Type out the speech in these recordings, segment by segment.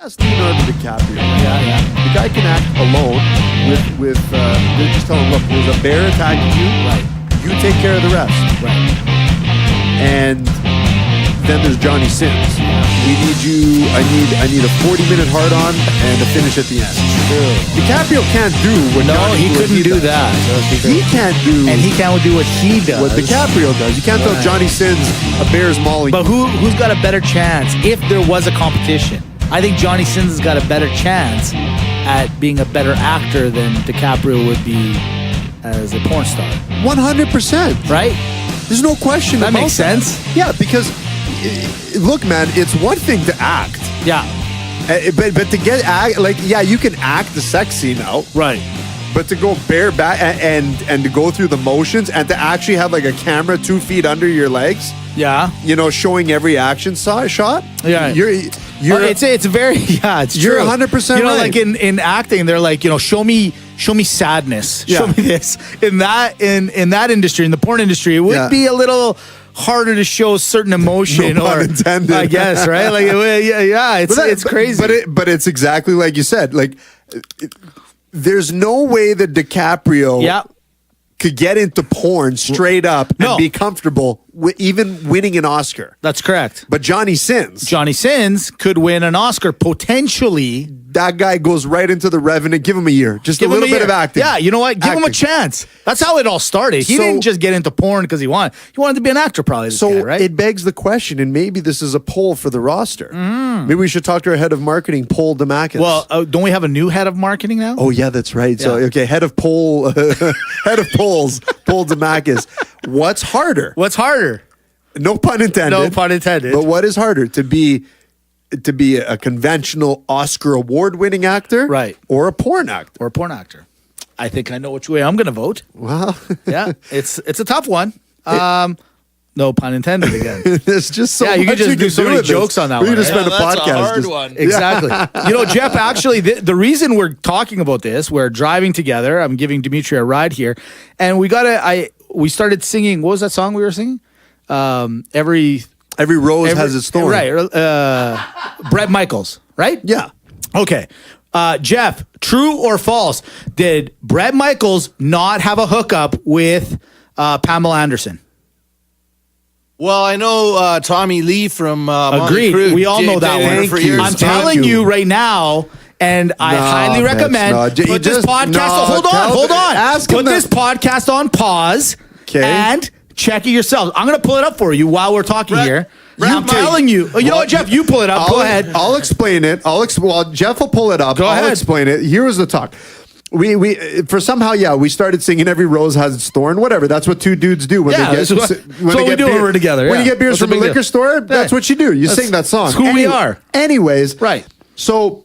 That's Leonardo Dicpario. Yeah. The guy can act alone with they're just telling him, look, there's a bear attacking you. Right. You take care of the rest. Right. And then there's Johnny Sins. We need you. I need a 40-minute hard-on and a finish at the end. True. Dicpario can't do what he couldn't do does. that. He can't do And he can't do what he does. what Dicpario does. You can't tell Johnny Sins a bear's mauling. But who's got a better chance if there was a competition? I think Johnny Sins has got a better chance at being a better actor than DiCaprio would be as a porn star. 100%. Right? There's no question That about makes sense. Yeah, because look, man, it's one thing to act. Yeah. But to get you can act the sex scene out. Right. But to go bareback and to go through the motions and to actually have like a camera 2 feet under your legs, Yeah. showing every action shot. Yeah. It's very it's You're true. 100% right. Like in acting, they're like, show me sadness. Yeah. Show me this. In that industry, in the porn industry, it would be a little harder to show certain emotion. No pun intended. I guess, right? Like it's crazy. But it's exactly like you said. Like there's no way that DiCaprio could get into porn straight up and be comfortable with even winning an Oscar. That's correct. But Johnny Sins could win an Oscar potentially. That guy goes right into the Revenant. Give him a year. Just a little bit of acting. Yeah, you know what? Give him a chance. That's how it all started. He didn't just get into porn because he wanted. He wanted to be an actor, probably. Right? It begs the question, and maybe this is a poll for the roster. Maybe we should talk to our head of marketing, Paul Damakis. Well, don't we have a new head of marketing now? Oh yeah, that's right. Yeah. So head of polls, Paul Damakis. What's harder? No pun intended. But what is harder, to be a conventional Oscar award-winning actor, right, or a porn actor? I think I know which way I'm going to vote. Well, yeah, it's a tough one. No pun intended again. There's just so you much can just do so many jokes on that one. We could spend a that's podcast. a hard one. Exactly. Jeff, actually, the reason we're talking about this, we're driving together. I'm giving Dimitri a ride here, and we started singing. What was that song we were singing? Every rose has its thorn. Right. Bret Michaels, right? Yeah. Okay. Jeff, true or false? Did Bret Michaels not have a hookup with Pamela Anderson? Well, I know Tommy Lee from Agreed. Motley Crue We all know that dated her one. for years. I'm telling you right now, and I highly recommend put this podcast. Hold on. Put this podcast on pause and check it yourself. I'm going to pull it up for you while we're talking here. I'm telling you. You know what, Jeff? You pull it up. Go ahead. I'll explain it. Well, Jeff will pull it up. I'll explain it. Here was the talk. We we started singing "Every Rose Has Its Thorn." Whatever. That's what two dudes do when they get. That's what we do when we're together. When you get beers from a liquor store, that's what you do. You sing that song. That's who we are. Anyways, right. So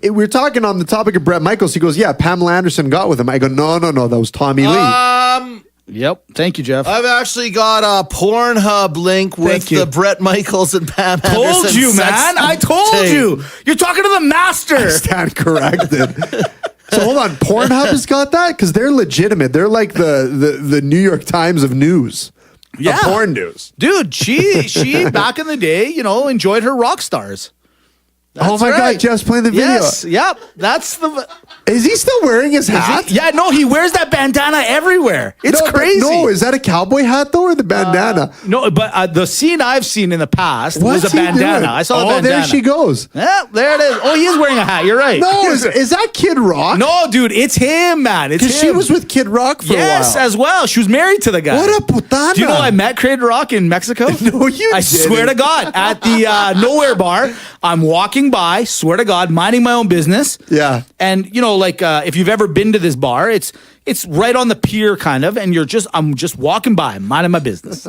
we were talking on the topic of Bret Michaels. He goes, "Yeah, Pamela Anderson got with him." I go, "No, that was Tommy Lee." Yep. Thank you, Jeff. I've actually got a Pornhub link with the Bret Michaels and Pam Anderson. Told you, man. I told you. You're talking to the master. I stand corrected. So hold on, Pornhub has got that? Because they're legitimate. They're like the New York Times of news. Yeah. The porn news. Dude, she back in the day, enjoyed her rock stars. That's God, Jeff's playing the video. Yes, yep. That's the... Is he still wearing his hat? Yeah, no, he wears that bandana everywhere. It's crazy. No, is that a cowboy hat though, or the bandana? No, but the scene I've seen in the past was a bandana. Doing? I saw the bandana. There she goes. Yeah, there it is. Oh, he is wearing a hat. You're right. No, is that Kid Rock? No, dude, it's him, man. It's him. She was with Kid Rock for a while. Yes, as well. She was married to the guy. What a putana. Do you know I met Kid Rock in Mexico? No, you I didn't. swear to God, at the Nowhere Bar, I'm walking by, swear to God, minding my own business. Yeah. And, if you've ever been to this bar, it's right on the pier kind of, and I'm just walking by, minding my business.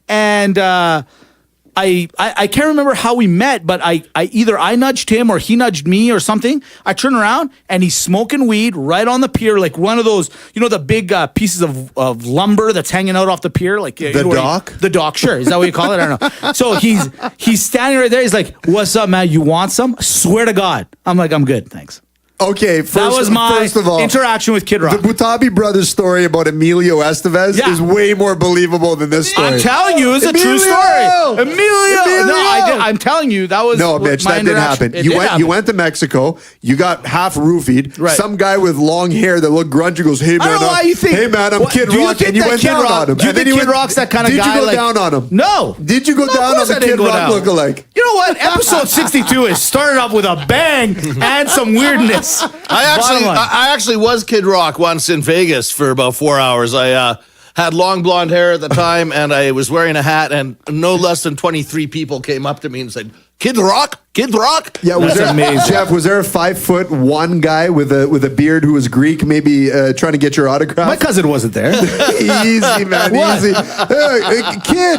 And I can't remember how we met, but I either I nudged him or he nudged me or something. I turn around and he's smoking weed right on the pier, like one of those, the big pieces of lumber that's hanging out off the pier, like the dock. The dock, sure. Is that what you call it? I don't know. So he's standing right there. He's like, "What's up, man? You want some?" I swear to God, I'm like, "I'm good, thanks." Okay, first of all, interaction with Kid Rock. The Butabi brothers story about Emilio Estevez is way more believable than this story. I'm telling you, it's a true story. Emilio. No, I'm telling you, that was Mitch, that didn't happen. You went to Mexico. You got half roofied. Right. Some guy with long hair that looked grungy goes, "Hey man, I'm Kid Rock," and you went down on him. Do you think Kid Rock's that kind of guy? Did you go down on him? No. Did you go down on the Kid Rock lookalike? You know what? Episode 62 has started off with a bang and some weirdness. I actually was Kid Rock once in Vegas for about 4 hours. I had long blonde hair at the time, and I was wearing a hat, and no less than 23 people came up to me and said, "Kid Rock? Kid Rock?" Yeah, was there, amazing. Jeff, was there a 5'1" guy with a beard who was Greek, maybe trying to get your autograph? My cousin wasn't there. Easy, man, easy.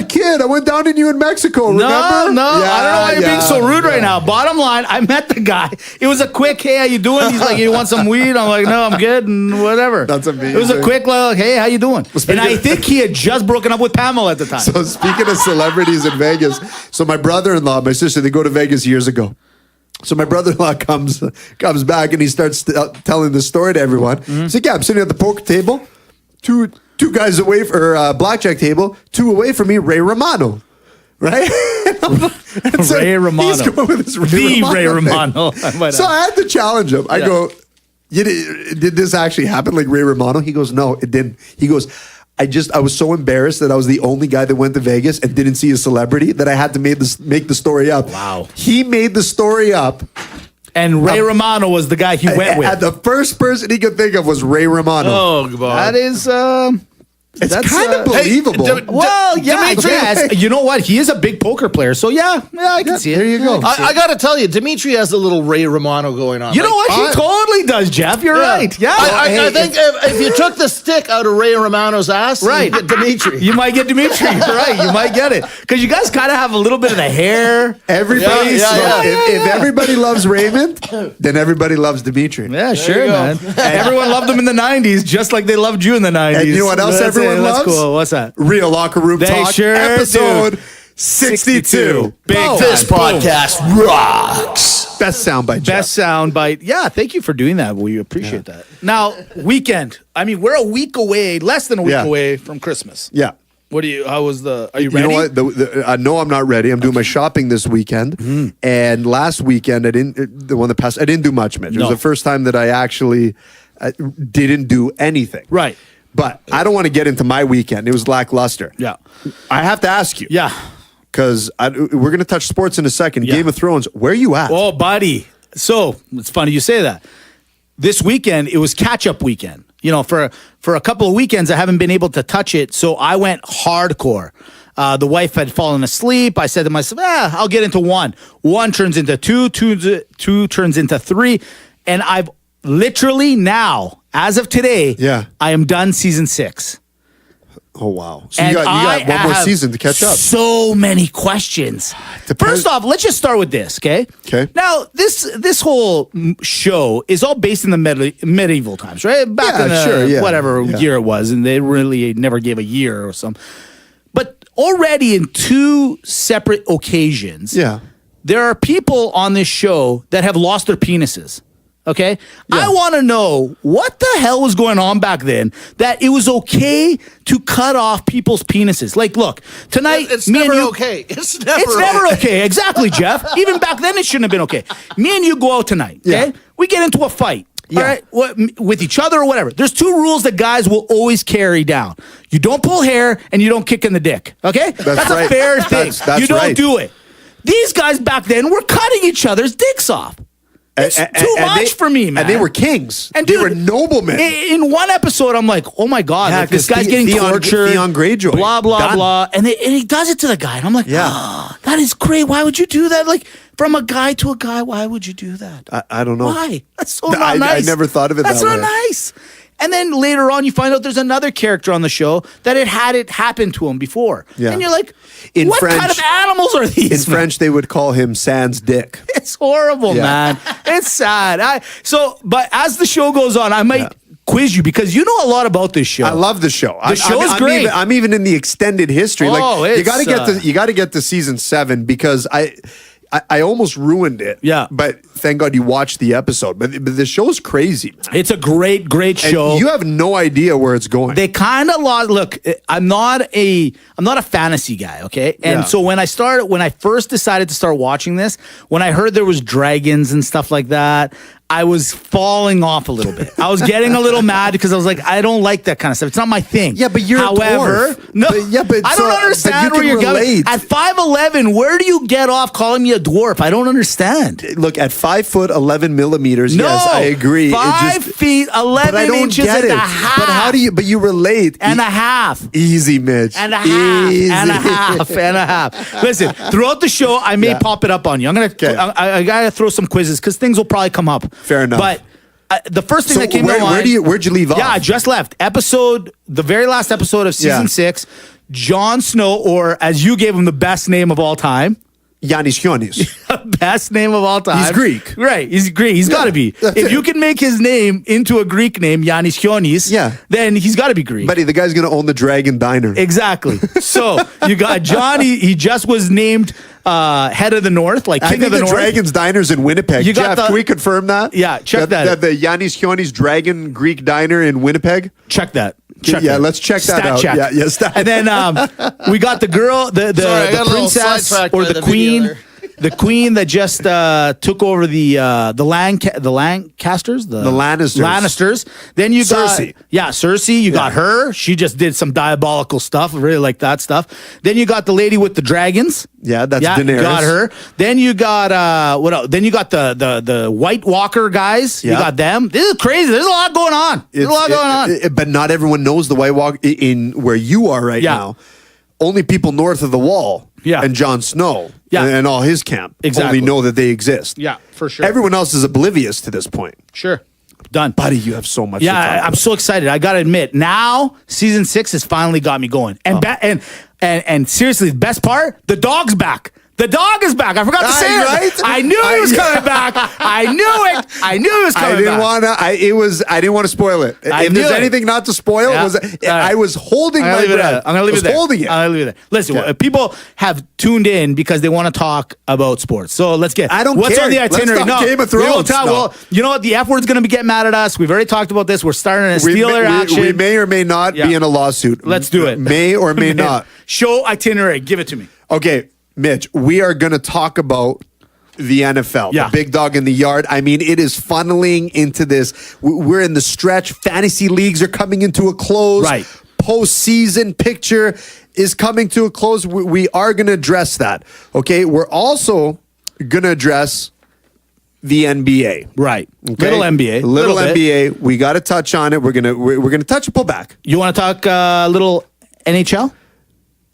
Kid, I went down on you in Mexico, remember? No, I don't know why you're being so rude right now. Bottom line, I met the guy. It was a quick, "Hey, how you doing?" He's like, "You want some weed?" I'm like, "No, I'm good," and whatever. That's amazing. It was a quick, like, "Hey, how you doing?" And I think he had just broken up with Pamela at the time. So speaking of celebrities in Vegas, so my brother-in-law, my sister, they go to Vegas years ago. So my brother-in-law comes back and he starts telling the story to everyone. He's like, "Yeah, I'm sitting at the poker table, two guys away for blackjack table, 2 away from me, Ray Romano, right?" So Ray Romano, he's going with this Ray Romano. So I had to challenge him. I go, "Did this actually happen, like Ray Romano?" He goes, "No, it didn't." He goes, I was so embarrassed that I was the only guy that went to Vegas and didn't see a celebrity that I had to make the story up." Wow. He made the story up. And Ray Romano was the guy he went with. And the first person he could think of was Ray Romano. Oh, God. That is... It's kind of believable. Dimitri, you know what? He is a big poker player, so yeah, I can see it. There you go. I got to tell you, Dimitri has a little Ray Romano going on. You know what? He totally does, Jeff. You're right. Yeah. I think if you took the stick out of Ray Romano's ass, right, you get Dimitri. You might get Dimitri. Right. You might get it. Because you guys kind of have a little bit of the hair. Everybody. If everybody loves Raymond, then everybody loves Dimitri. Yeah, sure, man. Everyone loved him in the 90s, just like they loved you in the 90s. And you know what else everyone loves? That's cool. What's that? Real Locker Room Talk. Sure episode 62. Big This podcast rocks. Best soundbite. Best soundbite. Yeah, thank you for doing that. We appreciate that. Now, weekend. I mean, we're a week away, less than a week away from Christmas. Yeah. Are you ready? You know what? No, I'm not ready. I'm doing my shopping this weekend. And last weekend, I didn't do much, Mitch. It was the first time that I actually didn't do anything. Right. But I don't want to get into my weekend. It was lackluster. Yeah. I have to ask you. Yeah. Because we're going to touch sports in a second. Yeah. Game of Thrones, where are you at? Oh, buddy. So, it's funny you say that. This weekend, it was catch-up weekend. You know, for a couple of weekends, I haven't been able to touch it, so I went hardcore. The wife had fallen asleep. I said to myself, I'll get into 1. 1 turns into 2, 2 turns into 3, and I've literally now, as of today, I am done season 6. Oh, wow. So you got one more season to catch up. So many questions. First off, let's just start with this, okay? Okay. Now, this whole show is all based in the medieval times, right? Back in whatever year it was, and they really never gave a year or something. But already in 2 separate occasions, there are people on this show that have lost their penises. Okay? Yeah. I want to know what the hell was going on back then that it was okay to cut off people's penises. Like, look, tonight... It's never okay. It's never okay. Exactly, Jeff. Even back then, it shouldn't have been okay. Me and you go out tonight, okay? Yeah. We get into a fight, all right? With each other or whatever. There's 2 rules that guys will always carry down. You don't pull hair, and you don't kick in the dick, okay? That's right. A fair thing. That's you don't do it. These guys back then were cutting each other's dicks off. It's too much for me, man. And they were kings. And they were noblemen. In one episode, I'm like, oh my God, like, this guy's getting tortured. Theon Greyjoy. Blah, blah, blah. And he does it to the guy. And I'm like, that is great. Why would you do that? Like, from a guy to a guy, why would you do that? I don't know. Why? That's so not nice. I never thought of it that way. That's not nice. And then later on, you find out there's another character on the show that had it happen to him before. Yeah. And you're like, what kind of animals are these? In French, they would call him Sans Dick. It's horrible, man. It's sad. But as the show goes on, I might quiz you because you know a lot about this show. I love the show. The show is great. I'm even in the extended history. Oh, like you got to get to season 7 because I almost ruined it. Yeah. But thank God you watched the episode. But the show's crazy, man. It's a great show. And you have no idea where it's going. They kind of lost. Look, I'm not a fantasy guy, okay? And so when I first decided to start watching this, when I heard there was dragons and stuff like that, I was falling off a little bit. I was getting a little mad because I was like, I don't like that kind of stuff. It's not my thing. Yeah, but you're a dwarf. No, I don't understand where you're going. At 5'11", where do you get off calling me a dwarf? I don't understand. Look, at 5 foot 11 millimeters, yes, I agree. 5 feet 11 inches and a half. But how do you? But you relate. And a half. Easy, Mitch. And a half. Easy. And a half. And a half. Listen, throughout the show, I may pop it up on you. I gotta throw some quizzes because things will probably come up. Fair enough. But the first thing that came to mind. Where'd you leave off? Yeah, I just left. The very last episode of season 6, Jon Snow, or as you gave him the best name of all time, Giannis Hionis. Best name of all time. He's Greek. Right. He's Greek. He's got to be. If you can make his name into a Greek name, Giannis Hionis, then he's got to be Greek. Buddy, the guy's going to own the Dragon Diner. Exactly. So you got John. He just was named head of the North, like king of the North. Dragon's Diner's in Winnipeg. Jeff, can we confirm that? Yeah, check that. The Giannis Hionis Dragon Greek Diner in Winnipeg? Check that. Let's check that out. Check. Yeah, and then we got the girl, the princess or the queen. The queen that just took over the Lancasters, the Lannisters. Then you got Cersei. You got her. She just did some diabolical stuff. I really like that stuff. Then you got the lady with the dragons. Yeah, that's Daenerys. You got her. Then you got what else? Then you got the White Walker guys. You got them. This is crazy. There's a lot going on. But not everyone knows the White Walker in where you are right now. Only people north of the wall and Jon Snow and all his camp only know that they exist. Yeah, for sure. Everyone else is oblivious to this point. Sure. Done. Buddy, you have so much to talk about. I'm so excited. I got to admit, now season 6 has finally got me going. And seriously, the best part, the dog's back. The dog is back. I forgot to say it. Right? I knew he was coming back. I knew it. I knew he was coming back. I didn't want to spoil it. If there's anything not to spoil, I was holding my breath. I'm going to leave it there. Holding it. I'm going to leave it there. Listen, people have tuned in because they want to talk about sports. So let's get. What's on the itinerary? Let's talk Game of Thrones. Well, you know what? The F word's going to get mad at us. We've already talked about this. We're starting to steal their action. We may or may not be in a lawsuit. Let's do it. May or may not. Show itinerary. Give it to me. Okay. Mitch, we are going to talk about the NFL, the big dog in the yard. I mean, it is funneling into this. We're in the stretch. Fantasy leagues are coming into a close. Right. Postseason picture is coming to a close. We are going to address that. Okay. We're also going to address the NBA. Right. Okay? Little NBA. Little NBA. We got to touch on it. We're going to touch a pullback. You want to talk little NHL?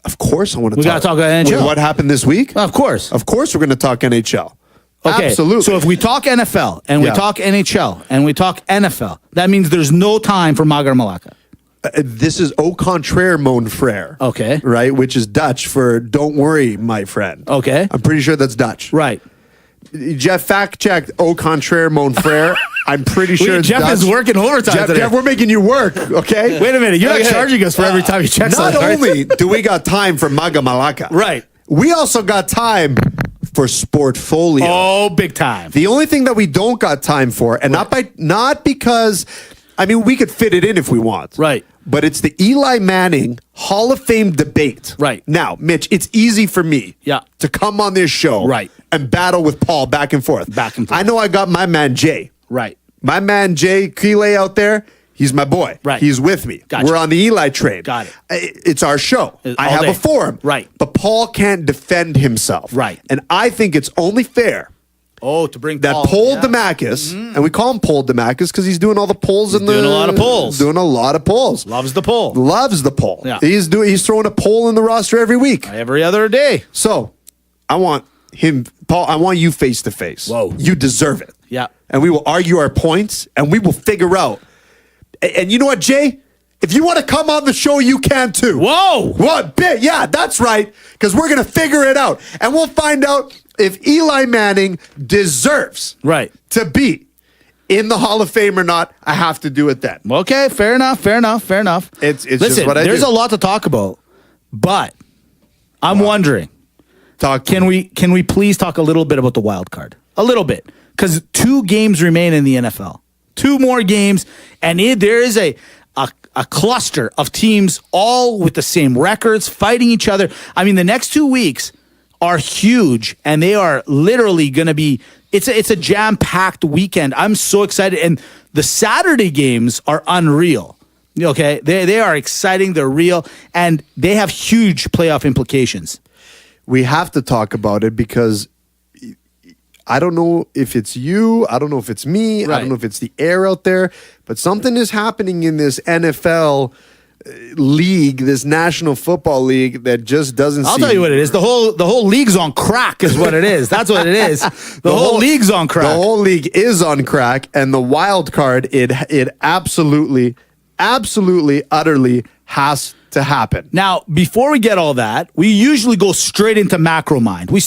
Of course I want to talk. We got to talk about NHL. What happened this week? Of course. Of course we're going to talk NHL. Okay. Absolutely. So if we talk NFL and we talk NHL and we talk NFL, that means there's no time for Maga or Malaka. This is au contraire, mon frère. Okay. Right? Which is Dutch for don't worry, my friend. Okay. I'm pretty sure that's Dutch. Right. Jeff fact-checked au contraire, mon frère. I'm pretty sure it's Jeff Dutch. is working overtime today. Jeff, we're making you work, okay? Wait a minute. You're not charging us for every time you check something. Not only do we got time for Maga Malaka. Right. We also got time for Sportfolio. Oh, big time. The only thing that we don't got time for, and not because, I mean, we could fit it in if we want. Right. But it's the Eli Manning Hall of Fame debate. Right. Now, Mitch, it's easy for me to come on this show and battle with Paul back and forth. I know I got my man Jay. Right. My man Jay Keeley out there, he's my boy. Right. He's with me. Gotcha. We're on the Eli train. Got it. It's our show. I have a forum. Right. But Paul can't defend himself. Right. And I think it's only fair to bring that Paul Damakis, and we call him Paul Damakis because he's doing all the polls doing a lot of polls. Doing a lot of polls. Loves the poll. Loves the poll. Yeah. He's throwing a poll in the roster every week. Every other day. So I want him, Paul, I want you face to face. Whoa. You deserve it. Yeah. And we will argue our points and we will figure out. And you know what, Jay? If you want to come on the show, you can too. Whoa. What? Yeah, that's right. Because we're going to figure it out. And we'll find out if Eli Manning deserves to be in the Hall of Fame or not. I have to do it then. Okay, fair enough. It's Listen, just what I do. There's a lot to talk about, but I'm wondering, Can we please talk a little bit about the wild card? A little bit. Because 2 games remain in the NFL. 2 more games, and there is a cluster of teams all with the same records, fighting each other. I mean, the next 2 weeks are huge, and they are literally going to be, it's a jam-packed weekend. I'm so excited, and the Saturday games are unreal. Okay? They are exciting, they're real, and they have huge playoff implications. We have to talk about it because I don't know if it's you. I don't know if it's me. Right. I don't know if it's the air out there. But something is happening in this NFL league, this National Football League, that just doesn't. I'll tell you what it is. The whole league's on crack, is what it is. That's what it is. The whole league's on crack. The whole league is on crack, and the wild card, it absolutely, utterly has to happen. Now, before we get all that, we usually go straight into macro mind. We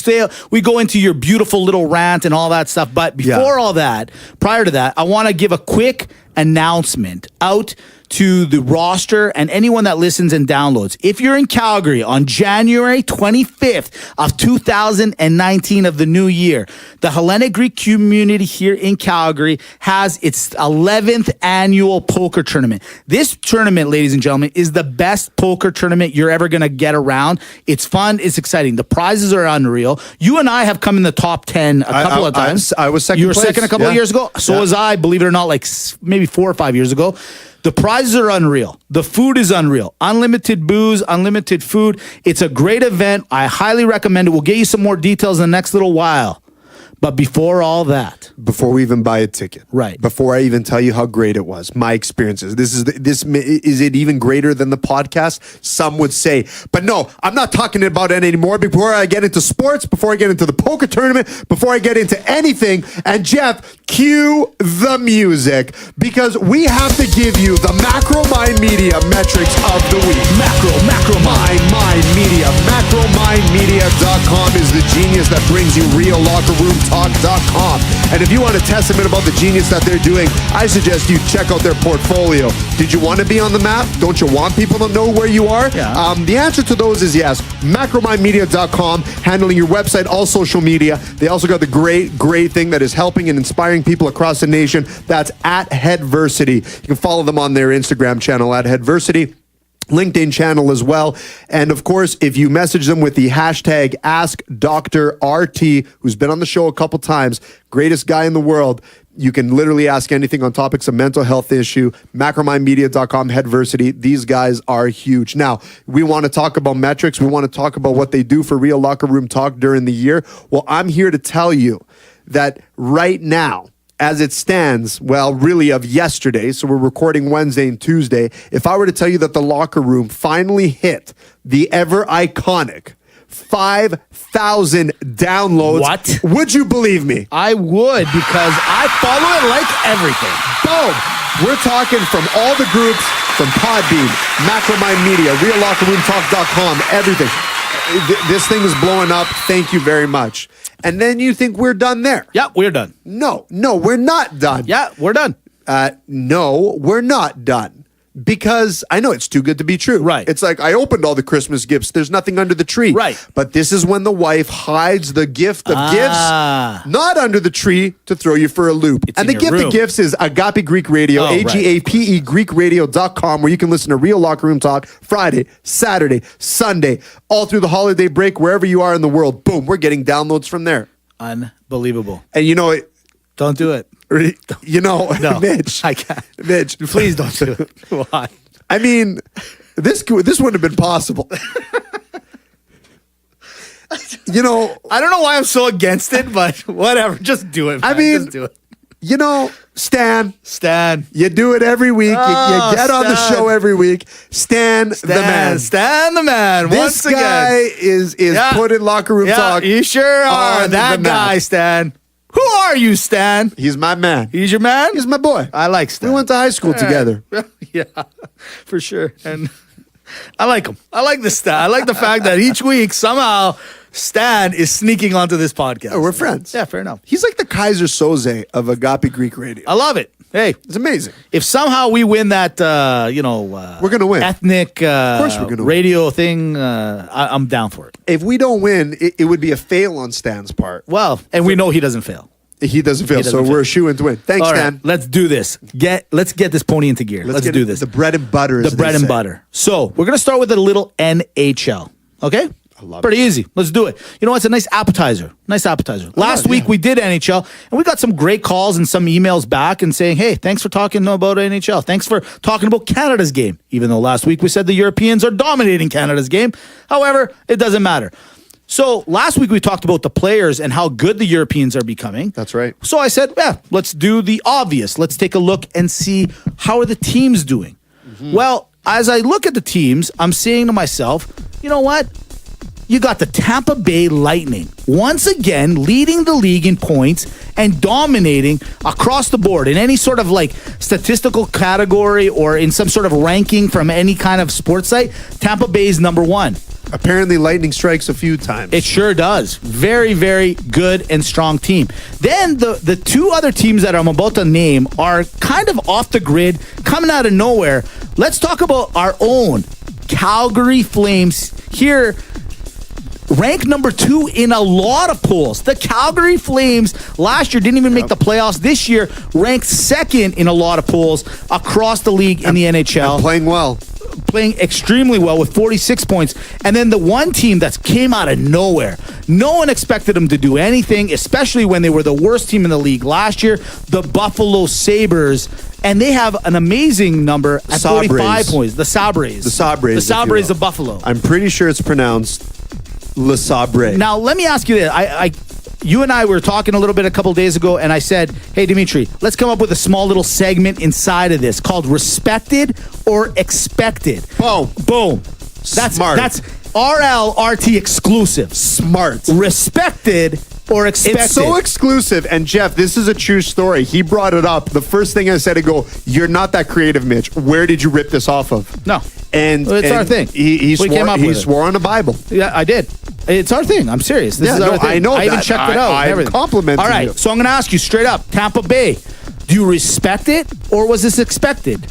go into your beautiful little rant and all that stuff. But before all that, prior to that, I want to give a quick announcement out to the roster and anyone that listens and downloads. If you're in Calgary on January 25th of 2019 of the new year, the Hellenic Greek community here in Calgary has its 11th annual poker tournament. This tournament, ladies and gentlemen, is the best poker tournament you're ever going to get around. It's fun. It's exciting. The prizes are unreal. You and I have come in the top 10 a couple of times. I was second. You were second a couple of years ago. So was I, believe it or not, like maybe 4 or 5 years ago. The prizes are unreal. The food is unreal. Unlimited booze, unlimited food. It's a great event. I highly recommend it. We'll get you some more details in the next little while. But before all that, before we even buy a ticket, right? Before I even tell you how great it was, my experiences. Is it even greater than the podcast? Some would say, but no, I'm not talking about it anymore. Before I get into sports, before I get into the poker tournament, before I get into anything, and Jeff, cue the music, because we have to give you the Macro Mind Media metrics of the week. Macro Mind Media. MacroMindMedia.com is the genius that brings you real locker room talk.com. And if you want a testament about the genius that they're doing, I suggest you check out their portfolio. Did you want to be on the map? Don't you want people to know where you are? Yeah. The answer to those is yes. MacroMindMedia.com, handling your website, all social media. They also got the great thing that is helping and inspiring people across the nation. That's at Headversity. You can follow them on their Instagram channel at Headversity. LinkedIn channel as well. And of course, if you message them with the hashtag AskDrRT, who's been on the show a couple times, greatest guy in the world, you can literally ask anything on topics of mental health issue. MacroMindMedia.com, Headversity. These guys are huge. Now, we want to talk about metrics. We want to talk about what they do for Real Locker Room Talk during the year. Well, I'm here to tell you that right now, as it stands, well, really of yesterday, so we're recording Wednesday and Tuesday, if I were to tell you that the locker room finally hit the ever iconic 5,000 downloads. What? Would you believe me? I would, because I follow it like everything. Boom! We're talking from all the groups, from Podbean, Macromind Media, RealLockerRoomTalk.com, everything. This thing is blowing up. Thank you very much. And then you think we're done there. Yeah, we're done. No, we're not done. Yeah, we're done. No, we're not done. Because I know it's too good to be true. Right. It's like I opened all the Christmas gifts. There's nothing under the tree. Right. But this is when the wife hides the gift of gifts, not under the tree, to throw you for a loop. It's and the gift of gifts is Agape Greek Radio, AGAPE GreekRadio.com, where you can listen to Real Locker Room Talk Friday, Saturday, Sunday, all through the holiday break, wherever you are in the world. Boom, we're getting downloads from there. Unbelievable. And you know it. Don't do it. You know, no, Mitch. I can't. Mitch. Please don't do it. Why? I mean, this wouldn't have been possible. You know, I don't know why I'm so against it, but whatever. Just do it, man. I mean, just do it. You know, Stan, you do it every week. You get on the show every week. Stan the man. Stan the man. This guy is putting Locker Room Talk. You sure are. That guy, Stan. Who are you, Stan? He's my man. He's your man? He's my boy. I like Stan. We went to high school together. Yeah, for sure. And I like him. I like the Stan. I like the fact that each week, somehow, Stan is sneaking onto this podcast. Oh, we're friends. Yeah, fair enough. He's like the Kaiser Soze of Agape Greek Radio. I love it. Hey, it's amazing. If somehow we win that, we're gonna win. Ethnic, of course, we're gonna radio win. thing. I'm down for it. If we don't win, it would be a fail on Stan's part. Well, and we know he doesn't fail. He doesn't fail, so we're a shoe in to win. Thanks, Stan. Let's do this. Let's get this pony into gear. Let's do this. The bread and butter. The bread and butter. So we're gonna start with a little NHL. Okay. I love Pretty easy. Let's do it. You know, it's a nice appetizer. Last week we did NHL, and we got some great calls and some emails back and saying, hey, thanks for talking about NHL. Thanks for talking about Canada's game. Even though last week we said the Europeans are dominating Canada's game. However, it doesn't matter. So last week we talked about the players and how good the Europeans are becoming. That's right. So I said, let's do the obvious. Let's take a look and see how are the teams doing. Mm-hmm. Well, as I look at the teams, I'm saying to myself, you know what? You got the Tampa Bay Lightning once again leading the league in points and dominating across the board in any sort of like statistical category or in some sort of ranking from any kind of sports site. Tampa Bay is number one. Apparently, Lightning strikes a few times. It sure does. Very, very good and strong team. Then the two other teams that I'm about to name are kind of off the grid, coming out of nowhere. Let's talk about our own Calgary Flames here. Ranked number 2 in a lot of polls. The Calgary Flames last year didn't even make the playoffs. This year, ranked second in a lot of polls across the league in the NHL. And playing well. Playing extremely well with 46 points. And then the one team that came out of nowhere. No one expected them to do anything, especially when they were the worst team in the league last year, the Buffalo Sabres. And they have an amazing number at 45 points. The Sabres. The Sabres. The Sabres of Buffalo. I'm pretty sure it's pronounced Le Sabre. Now, let me ask you this. You and I were talking a little bit a couple days ago, and I said, hey, Dimitri, let's come up with a small little segment inside of this called Respected or Expected. Boom. That's smart. That's RLRT exclusive. Smart. Respected or expected. It's so exclusive. And Jeff, this is a true story. He brought it up. The first thing I said, you're not that creative, Mitch. Where did you rip this off of? No. And it's our thing. He swore on the Bible. Yeah, I did. It's our thing. I'm serious. This is our thing. I know. I even checked it out. I'm complimenting you. All right, so I'm going to ask you straight up, Tampa Bay, do you respect it or was this expected?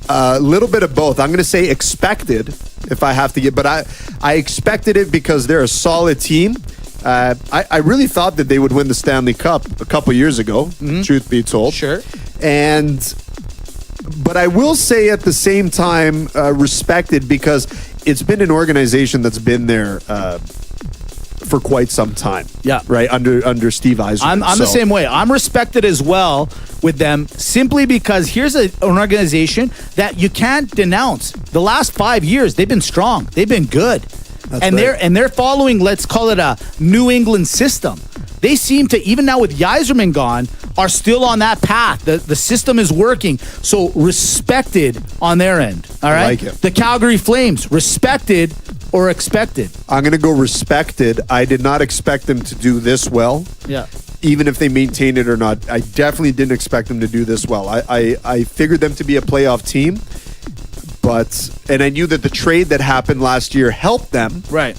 A little bit of both. I'm going to say expected if I have to get, but I expected it because they're a solid team. I really thought that they would win the Stanley Cup a couple years ago, truth be told. Sure. But I will say at the same time, respected because it's been an organization that's been there for quite some time. Yeah. Right? Under Steve Yzerman. I'm the same way. I'm respected as well with them simply because here's an organization that you can't denounce. The last 5 years, they've been strong. They've been good. They're following, let's call it a New England system. They seem to, even now with Yzerman gone, are still on that path. The system is working. So respected on their end. All right. I like it. The Calgary Flames, respected or expected? I'm going to go respected. I did not expect them to do this well. Yeah. Even if they maintain it or not, I definitely didn't expect them to do this well. I figured them to be a playoff team, and I knew that the trade that happened last year helped them. Right.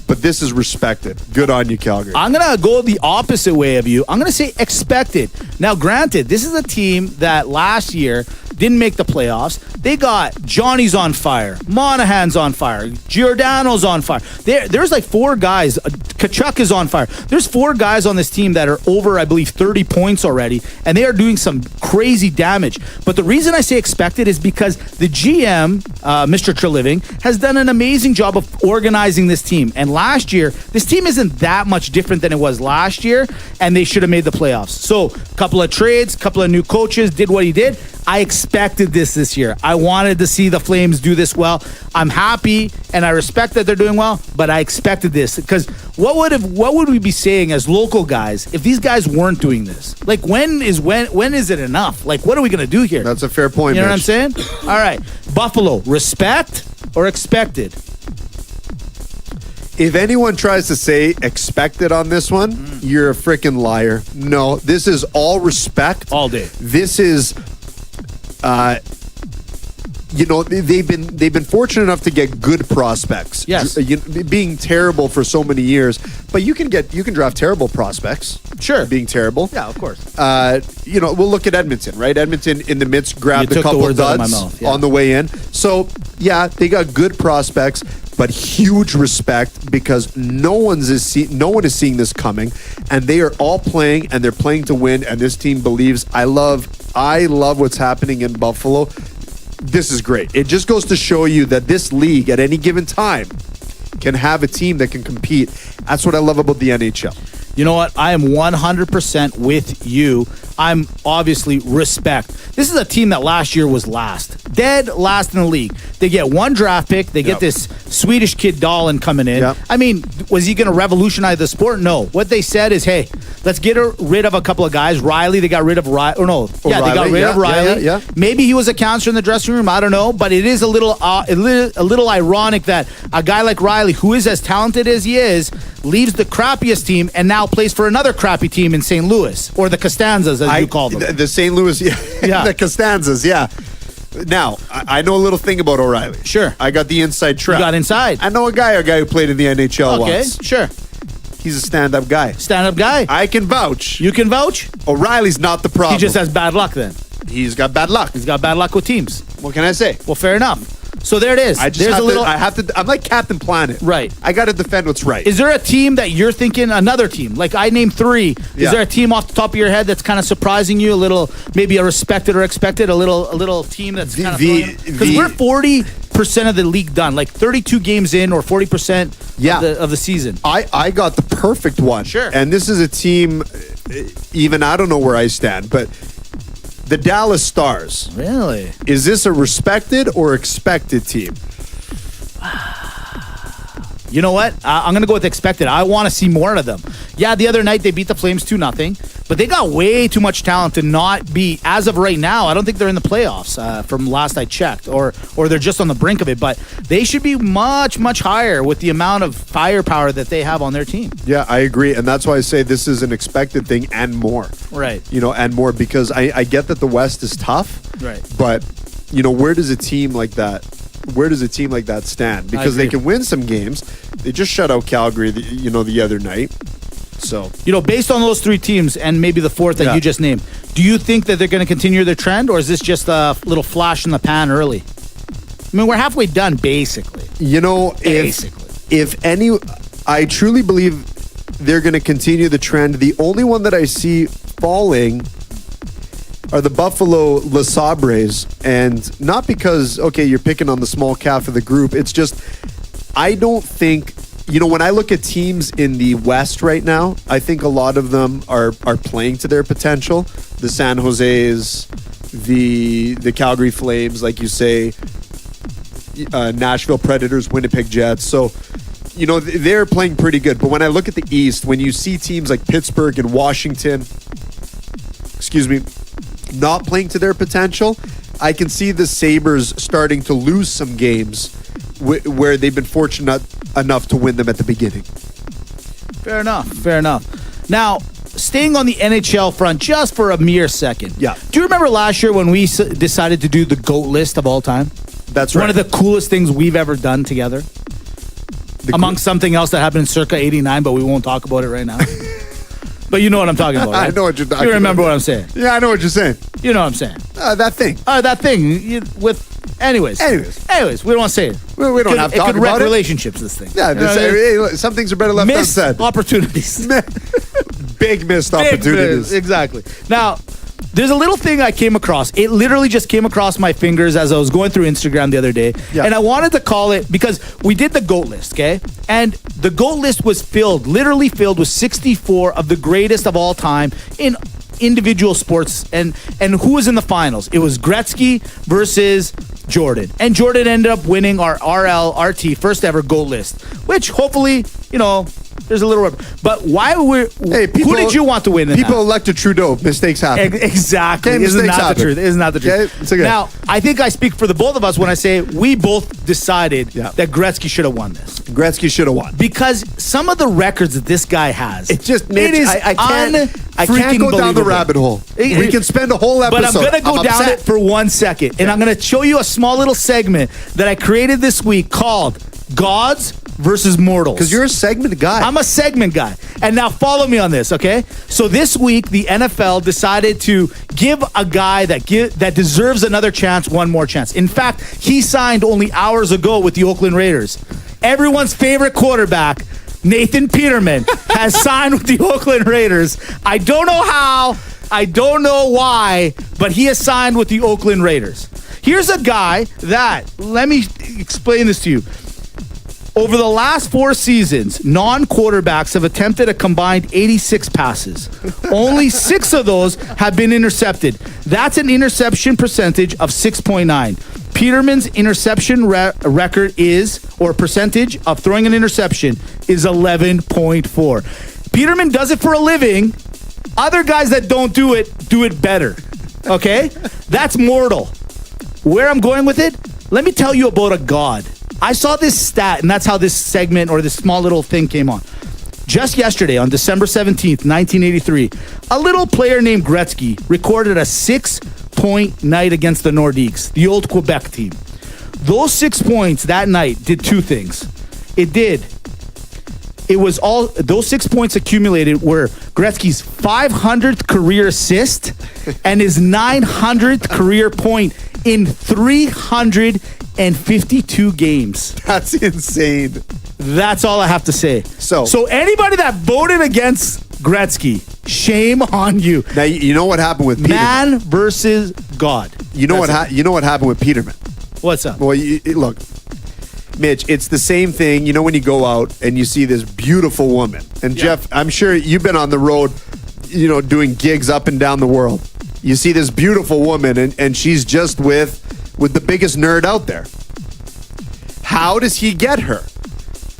But this is respected. Good on you, Calgary. I'm going to go the opposite way of you. I'm going to say expected. Now, granted, this is a team that last year didn't make the playoffs. They got Johnny's on fire. Monahan's on fire. Giordano's on fire. There's like 4 guys. Kachuk is on fire. There's 4 guys on this team that are over, I believe, 30 points already, and they are doing some crazy damage. But the reason I say expected is because the GM, Mr. Treliving, has done an amazing job of organizing this team. And last year, this team isn't that much different than it was last year, and they should have made the playoffs. So, a couple of trades, couple of new coaches, did what he did. I expected this year. I wanted to see the Flames do this well. I'm happy and I respect that they're doing well, but I expected this because what would we be saying as local guys if these guys weren't doing this? Like when is it enough? Like what are we going to do here? That's a fair point. You know what I'm saying? All right. Buffalo, respect or expected? If anyone tries to say expected on this one, you're a freaking liar. No, this is all respect. All day. This is they've been fortunate enough to get good prospects. Yes, being terrible for so many years, but you can draft terrible prospects. Sure, being terrible. Yeah, of course. We'll look at Edmonton, right? Edmonton in the midst grabbed a couple duds on the way in. So yeah, they got good prospects, but huge respect because no one is seeing this coming, and they are all playing, and they're playing to win. And this team believes. I love what's happening in Buffalo. This is great. It just goes to show you that this league at any given time can have a team that can compete. That's what I love about the NHL. You know what? I am 100% with you. I'm obviously respect. This is a team that last year was dead last in the league. They get one draft pick. They get this Swedish kid Dahlin coming in. Yep. I mean, was he going to revolutionize the sport? No. What they said is, hey, let's get rid of a couple of guys. Riley, they got rid of Riley. Or no, they got rid of Riley. Yeah. Maybe he was a counselor in the dressing room. I don't know. But it is a little ironic that a guy like Riley, who is as talented as he is, leaves the crappiest team and now plays for another crappy team in St. Louis, or the Costanzas, as you call them. The St. Louis, the Costanzas, yeah. Now, I know a little thing about O'Reilly. Sure. I got the inside track. You got inside. I know a guy who played in the NHL once. Okay, sure. He's a stand-up guy. Stand-up guy. I can vouch. You can vouch? O'Reilly's not the problem. He just has bad luck then. He's got bad luck. He's got bad luck with teams. What can I say? Well, fair enough. So there it is. I'm like Captain Planet. Right. I got to defend what's right. Is there a team that you're thinking, another team? Like I named 3. Is there a team off the top of your head that's kind of surprising you? A little, maybe a respected or expected, a little team that's kind of because we're 40% of the league done, like 32 games in or 40% of the season. I got the perfect one. Sure. And this is a team, even I don't know where I stand, but the Dallas Stars. Really? Is this a respected or expected team? You know what? I'm going to go with expected. I want to see more of them. Yeah, the other night they beat the Flames 2-0, but they got way too much talent to not be, as of right now, I don't think they're in the playoffs from last I checked, or they're just on the brink of it, but they should be much, much higher with the amount of firepower that they have on their team. Yeah, I agree, and that's why I say this is an expected thing and more. Right. And more, because I get that the West is tough, right? But, where does a team like that stand? Because they can win some games. They just shut out Calgary, the other night. So, based on those 3 teams and maybe the 4th that you just named, do you think that they're going to continue their trend, or is this just a little flash in the pan early? I mean, we're halfway done, basically. If any, I truly believe they're going to continue the trend. The only one that I see falling are the Buffalo Le Sabres, and not because, you're picking on the small calf of the group. It's just, I don't think, when I look at teams in the West right now, I think a lot of them are playing to their potential. The San Jose's, the Calgary Flames, like you say, Nashville Predators, Winnipeg Jets. So, they're playing pretty good. But when I look at the East, when you see teams like Pittsburgh and Washington, not playing to their potential, I can see the Sabres starting to lose some games where they've been fortunate enough to win them at the beginning. Fair enough. Now, staying on the NHL front just for a mere second. Yeah. Do you remember last year when we decided to do the GOAT list of all time? That's right. One of the coolest things we've ever done together. Amongst something else that happened in circa 89, but we won't talk about it right now. But you know what I'm talking about, right? I know what you're talking about. You remember what I'm saying? Yeah, I know what you're saying. You know what I'm saying? That thing. Anyways, we don't want to say it. We don't have to talk about it. It could wreck relationships, this thing. Yeah, some things are better left unsaid. Opportunities. Big missed opportunities. Exactly. Now, there's a little thing I came across. It literally just came across my fingers as I was going through Instagram the other day. Yeah. And I wanted to call it, because we did the GOAT list, okay? And the GOAT list was literally filled with 64 of the greatest of all time in individual sports. And who was in the finals? It was Gretzky versus Jordan. And Jordan ended up winning our RT first ever GOAT list, which hopefully, there's a little rubber. But why were who did you want to win? People elected Trudeau. Mistakes happen. Exactly. Isn't that the truth? Isn't that the truth? Okay, now, I think I speak for the both of us when I say we both decided that Gretzky should have won this. Gretzky should have won because some of the records that this guy has, it just I can't go down the rabbit hole. We can spend a whole episode. But I'm going to go down it for 1 second, and I'm going to show you a small little segment that I created this week called Gods versus Mortals. Because you're a segment guy. I'm a segment guy. And now follow me on this, okay? So this week, the NFL decided to give a guy that deserves another chance, one more chance. In fact, he signed only hours ago with the Oakland Raiders. Everyone's favorite quarterback, Nathan Peterman, has signed with the Oakland Raiders. I don't know how, I don't know why, but he has signed with the Oakland Raiders. Here's a guy that, let me explain this to you. Over the last 4 seasons, non-quarterbacks have attempted a combined 86 passes. Only 6 of those have been intercepted. That's an interception percentage of 6.9. Peterman's interception record is, or percentage of throwing an interception, is 11.4. Peterman does it for a living. Other guys that don't do it better. Okay? That's mortal. Where I'm going with it, let me tell you about a god. I saw this stat, and that's how this segment or this small little thing came on. Just yesterday, on December 17th, 1983, a little player named Gretzky recorded a 6-point night against the Nordiques, the old Quebec team. Those 6 points that night did 2 things. Those 6 points accumulated were Gretzky's 500th career assist and his 900th career point in 352 games. That's insane. That's all I have to say. So anybody that voted against Gretzky, shame on you. Now you know what happened with Peterman. Man versus God. You know what happened with Peterman. What's up? Well, look, Mitch, it's the same thing. You know when you go out and you see this beautiful woman, and Jeff, I'm sure you've been on the road, doing gigs up and down the world. You see this beautiful woman, and she's just with the biggest nerd out there. How does he get her?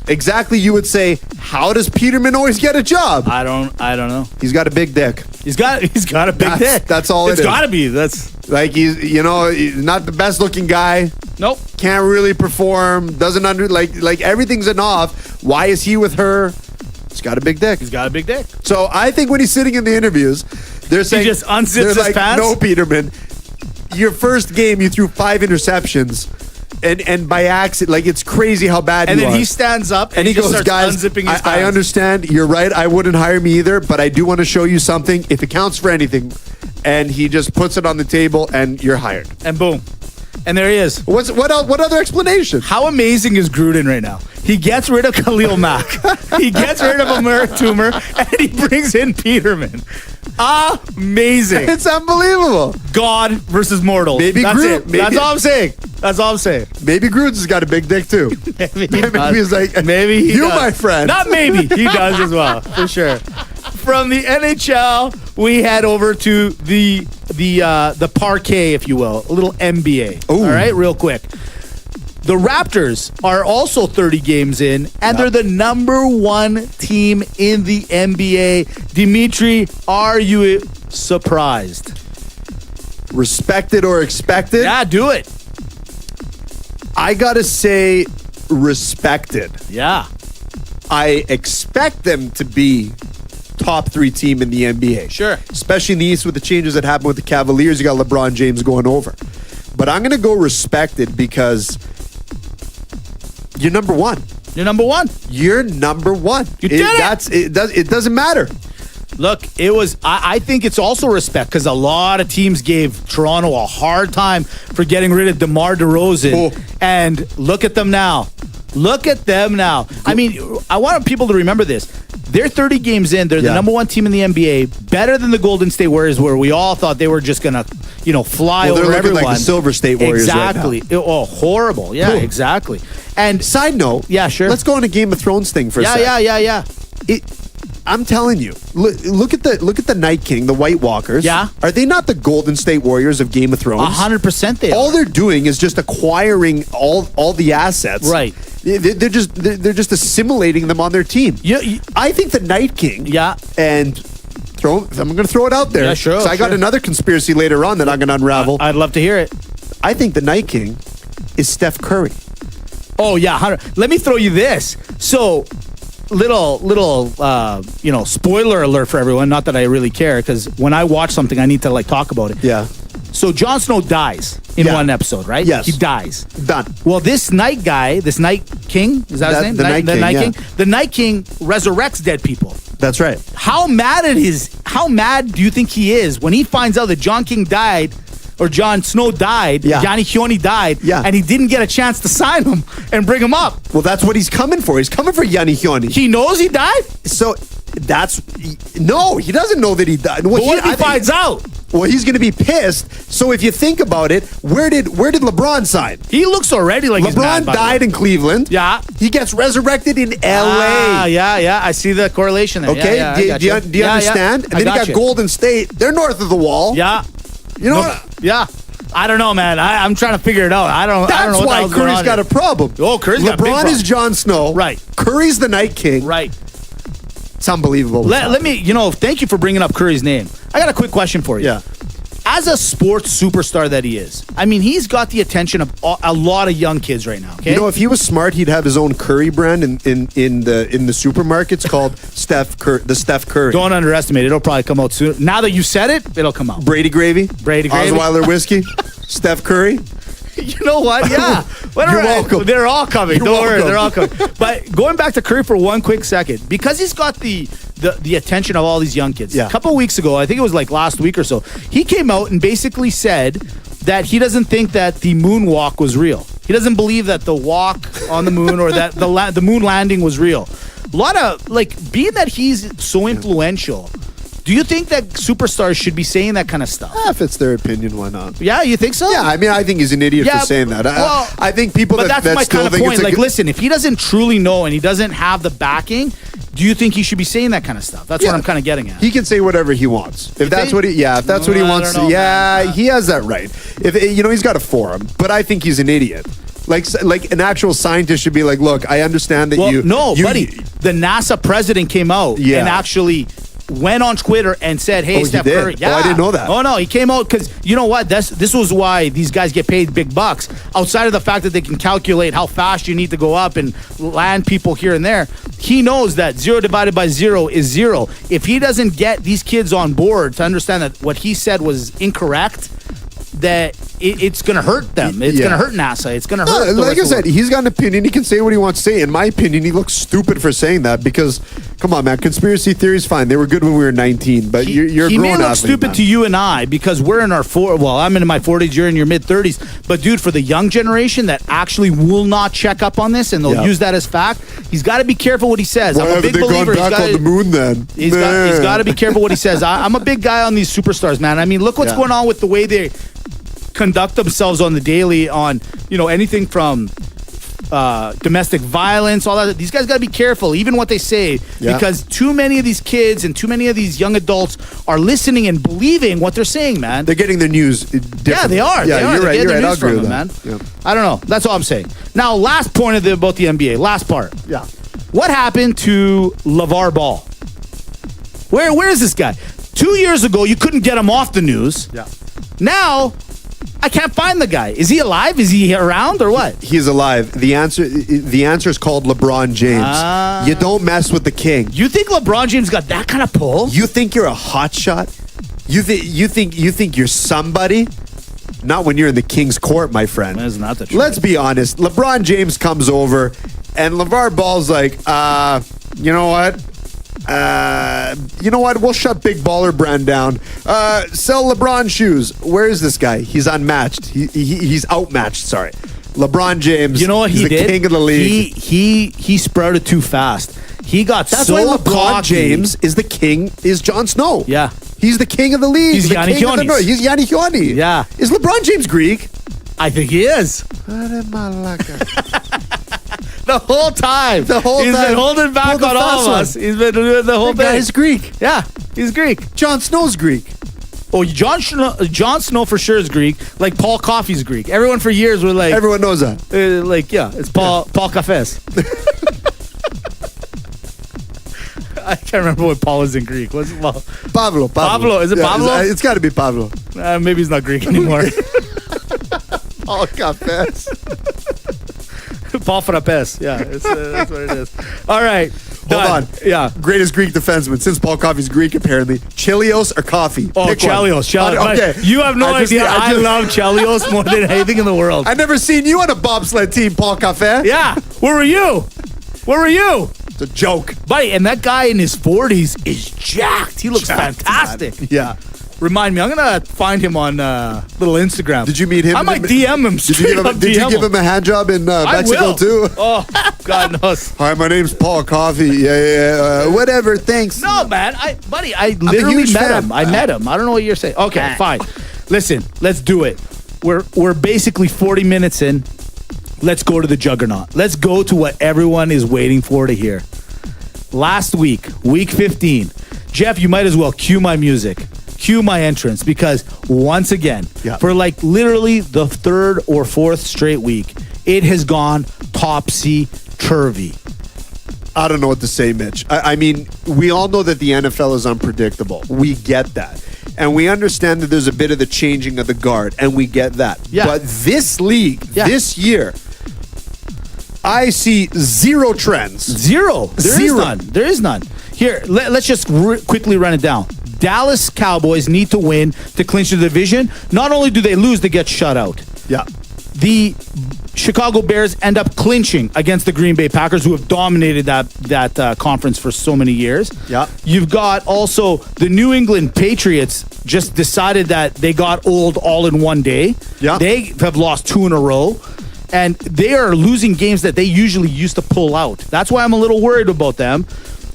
Exactly, you would say, how does Peterman always get a job? I don't know. He's got a big dick. He's got a big dick. That's all it's got to be. That's like he's not the best looking guy. Nope. Can't really perform. Doesn't like everything's an off. Why is he with her? He's got a big dick. He's got a big dick. So I think when he's sitting in the interviews, they're saying he just unzips his pants. No, Peterman, your first game you threw 5 interceptions. And by accident, it's crazy how bad you are. And then he stands up and he goes, guys, unzipping his pants. I understand. You're right. I wouldn't hire me either, but I do want to show you something. If it counts for anything. And he just puts it on the table and you're hired. And boom. And there he is. What else? What other explanation? How amazing is Gruden right now? He gets rid of Khalil Mack. He gets rid of Amir Toomer, and he brings in Peterman. Amazing. It's unbelievable. God versus mortals. Maybe That's Gruden. it. That's all I'm saying. That's all I'm saying. Maybe Gruden's got a big dick too. Maybe he's like, maybe he does. My friend. Not maybe. He does as well, for sure. From the NHL, we head over to the parquet, if you will, a little NBA. Ooh. All right, real quick. The Raptors are also 30 games in, and they're the number 1 team in the NBA. Dimitri, are you surprised? Respected or expected? Yeah, do it. I gotta say, respected. Yeah. I expect them to be top 3 team in the NBA. Sure. Especially in the East with the changes that happened with the Cavaliers. You got LeBron James going over. But I'm going to go respected because you're number 1. You're number 1. You're number 1. You did it. It doesn't matter. Look, it was. I think it's also respect because a lot of teams gave Toronto a hard time for getting rid of DeMar DeRozan. Oh. And look at them now. Look at them now. I mean, I want people to remember this. They're 30 games in. They're the number 1 team in the NBA, better than the Golden State Warriors, where we all thought they were just going to, fly over they're everyone. Like the Silver State Warriors exactly. Right now. Oh, horrible. Yeah, Cool. Exactly. And side note, yeah, sure. Let's go on a Game of Thrones thing for a second. Yeah. I'm telling you, look at the Night King, the White Walkers. Yeah. Are they not the Golden State Warriors of Game of Thrones? 100% they are. All they're doing is just acquiring all the assets. Right. They're just assimilating them on their team. I think the Night King. Yeah. And I'm going to throw it out there. Yeah, sure. So I got another conspiracy later on that I'm going to unravel. I'd love to hear it. I think the Night King is Steph Curry. Oh yeah. Let me throw you this. So. Little spoiler alert for everyone. Not that I really care, because when I watch something, I need to talk about it. Yeah. So Jon Snow dies in one episode, right? Yes. He dies. Done. Well, this Night Guy, this Night King, is that his name? The Night King. The Night King resurrects dead people. That's right. How mad do you think he is when he finds out that Jon Snow died, Yanni Hioni died, and he didn't get a chance to sign him and bring him up? Well, that's what he's coming for. He's coming for Yanni Hioni. He knows he died? So no, he doesn't know that he died. But what if he finds out? Well, he's going to be pissed. So if you think about it, where did LeBron sign? He looks already like LeBron died in Cleveland. Yeah. He gets resurrected in L.A. Yeah. I see the correlation there. Okay. Yeah, do you understand? And then you got Golden State. They're north of the wall. Yeah. You know what? Yeah. I don't know, man. I'm trying to figure it out. I don't know. That's why Curry's got a problem. Oh, Curry's got a big problem. LeBron is Jon Snow. Right. Curry's the Night King. Right. It's unbelievable. Let me, thank you for bringing up Curry's name. I got a quick question for you. Yeah. As a sports superstar that he is, I mean, he's got the attention of a lot of young kids right now. Okay. If he was smart, he'd have his own Curry brand in the supermarkets called Steph Curry. Don't underestimate it. It'll probably come out soon. Now that you said it, it'll come out. Brady Gravy. Osweiler Whiskey. Steph Curry. You know what? Yeah. You're welcome. They're all coming. Don't worry. They're all coming. But But going back to Curry for one quick second, because he's got the attention of all these young kids. Yeah. A couple of weeks ago, I think it was last week or so, he came out and basically said that he doesn't think that the moonwalk was real. He doesn't believe that the walk on the moon or that the moon landing was real. A lot of, being that he's so influential, do you think that superstars should be saying that kind of stuff? If it's their opinion, why not? Yeah, you think so? Yeah, I mean, I think he's an idiot for saying that. I think people but that that's my still kind of think point. it's listen, if he doesn't truly know and he doesn't have the backing, do you think he should be saying that kind of stuff? That's what I'm kind of getting at. He can say whatever he wants. If that's what he wants, he has that right. If he's got a forum, but I think he's an idiot. Like an actual scientist should be like, look, I understand that buddy. The NASA president came out and actually went on Twitter and said, "Hey, Steph Curry." Yeah. I didn't know that. Oh no, he came out because you know what? This was why these guys get paid big bucks. Outside of the fact that they can calculate how fast you need to go up and land people here and there, he knows that 0 divided by 0 is 0. If he doesn't get these kids on board to understand that what he said was incorrect, that it's going to hurt them. It's going to hurt NASA. It's going to hurt. Like I said, he's got an opinion. He can say what he wants to say. In my opinion, he looks stupid for saying that because, come on, man, conspiracy theories, fine. They were good when we were 19, but you're grown. He may look stupid to you and I because we're in our I'm in my 40s, you're in your mid-30s. But, dude, for the young generation that actually will not check up on this and they'll use that as fact, he's got to be careful what he says. I'm a big believer. Gone back on the moon then? He's got to be careful what he says. I'm a big guy on these superstars, man. I mean, look what's going on with the way they conduct themselves on the daily on anything from domestic violence, all that. These guys got to be careful, even what they say, because too many of these kids and too many of these young adults are listening and believing what they're saying, man. They're getting their news different. Yeah, they are. Yeah, you're right. I'll agree with that, man. Yeah. I don't know. That's all I'm saying. Now, last point about the NBA. Last part. Yeah. What happened to LeVar Ball? Where is this guy? 2 years ago, you couldn't get him off the news. Yeah. Now, I can't find the guy. Is he alive? Is he around or what? He's alive. The answer is called LeBron James. You don't mess with the king. You think LeBron James got that kind of pull? You think you're a hot shot? You think you're somebody? Not when you're in the king's court, my friend. That's not the truth. Let's be honest. LeBron James comes over, and LeVar Ball's like, you know what? We'll shut Big Baller Brand down. Sell LeBron shoes. Where is this guy? He's unmatched. He's outmatched. Sorry, LeBron James. You know what he's he the did? King of the league. He sprouted too fast. He got That's so why LeBron cocky. James is the king. Is Jon Snow? Yeah, he's the king of the league. He's Yanni Hioni. He's Yanni Hioni. Yeah. Is LeBron James Greek? I think he is. Malaka. The whole time. He's been holding back on all of us. He's been doing the whole thing. He's Greek. Yeah, he's Greek. Jon Snow's Greek. Oh, Jon Snow for sure is Greek. Like Paul Coffey's Greek. Everyone for years were like... Everyone knows that. It's Paul Cafes. I can't remember what Paul is in Greek. What's it called? Pablo. Pablo. Is it Pablo? It's got to be Pablo. Maybe he's not Greek anymore. Paul Cafes. Paul Frappes. Yeah, that's what it is. All right. Hold on. Yeah. Greatest Greek defenseman since Paul Coffey's Greek, apparently. Chelios or Coffee? Oh, Chelios. Okay. You have no idea. I love Chelios more than anything in the world. I've never seen you on a bobsled team, Paul Cafe. Yeah. Where were you? It's a joke. Buddy, and that guy in his 40s is jacked. He looks fantastic. Man. Yeah. Remind me, I'm going to find him on little Instagram. Did you meet him? I might DM him. Did you give him a hand job in Mexico too? Oh, God knows. Hi, my name's Paul Coffey. Yeah. Whatever, thanks. No, man. I literally met him. I met him. I don't know what you're saying. Okay, fine. Listen, let's do it. We're basically 40 minutes in. Let's go to the juggernaut. Let's go to what everyone is waiting for to hear. Last week, week 15. Jeff, you might as well cue my music. Cue my entrance, because once again, for like literally the third or fourth straight week, it has gone topsy-turvy. I don't know what to say, Mitch. I mean, we all know that the NFL is unpredictable. We get that. And we understand that there's a bit of the changing of the guard, and we get that. Yeah. But this league, this year, I see zero trends. Zero. There is none. Here, let's just quickly run it down. Dallas Cowboys need to win to clinch the division. Not only do they lose, they get shut out. Yeah. The Chicago Bears end up clinching against the Green Bay Packers, who have dominated that conference for so many years. Yeah. You've got also the New England Patriots just decided that they got old all in one day. Yeah. They have lost 2 in a row. And they are losing games that they usually used to pull out. That's why I'm a little worried about them.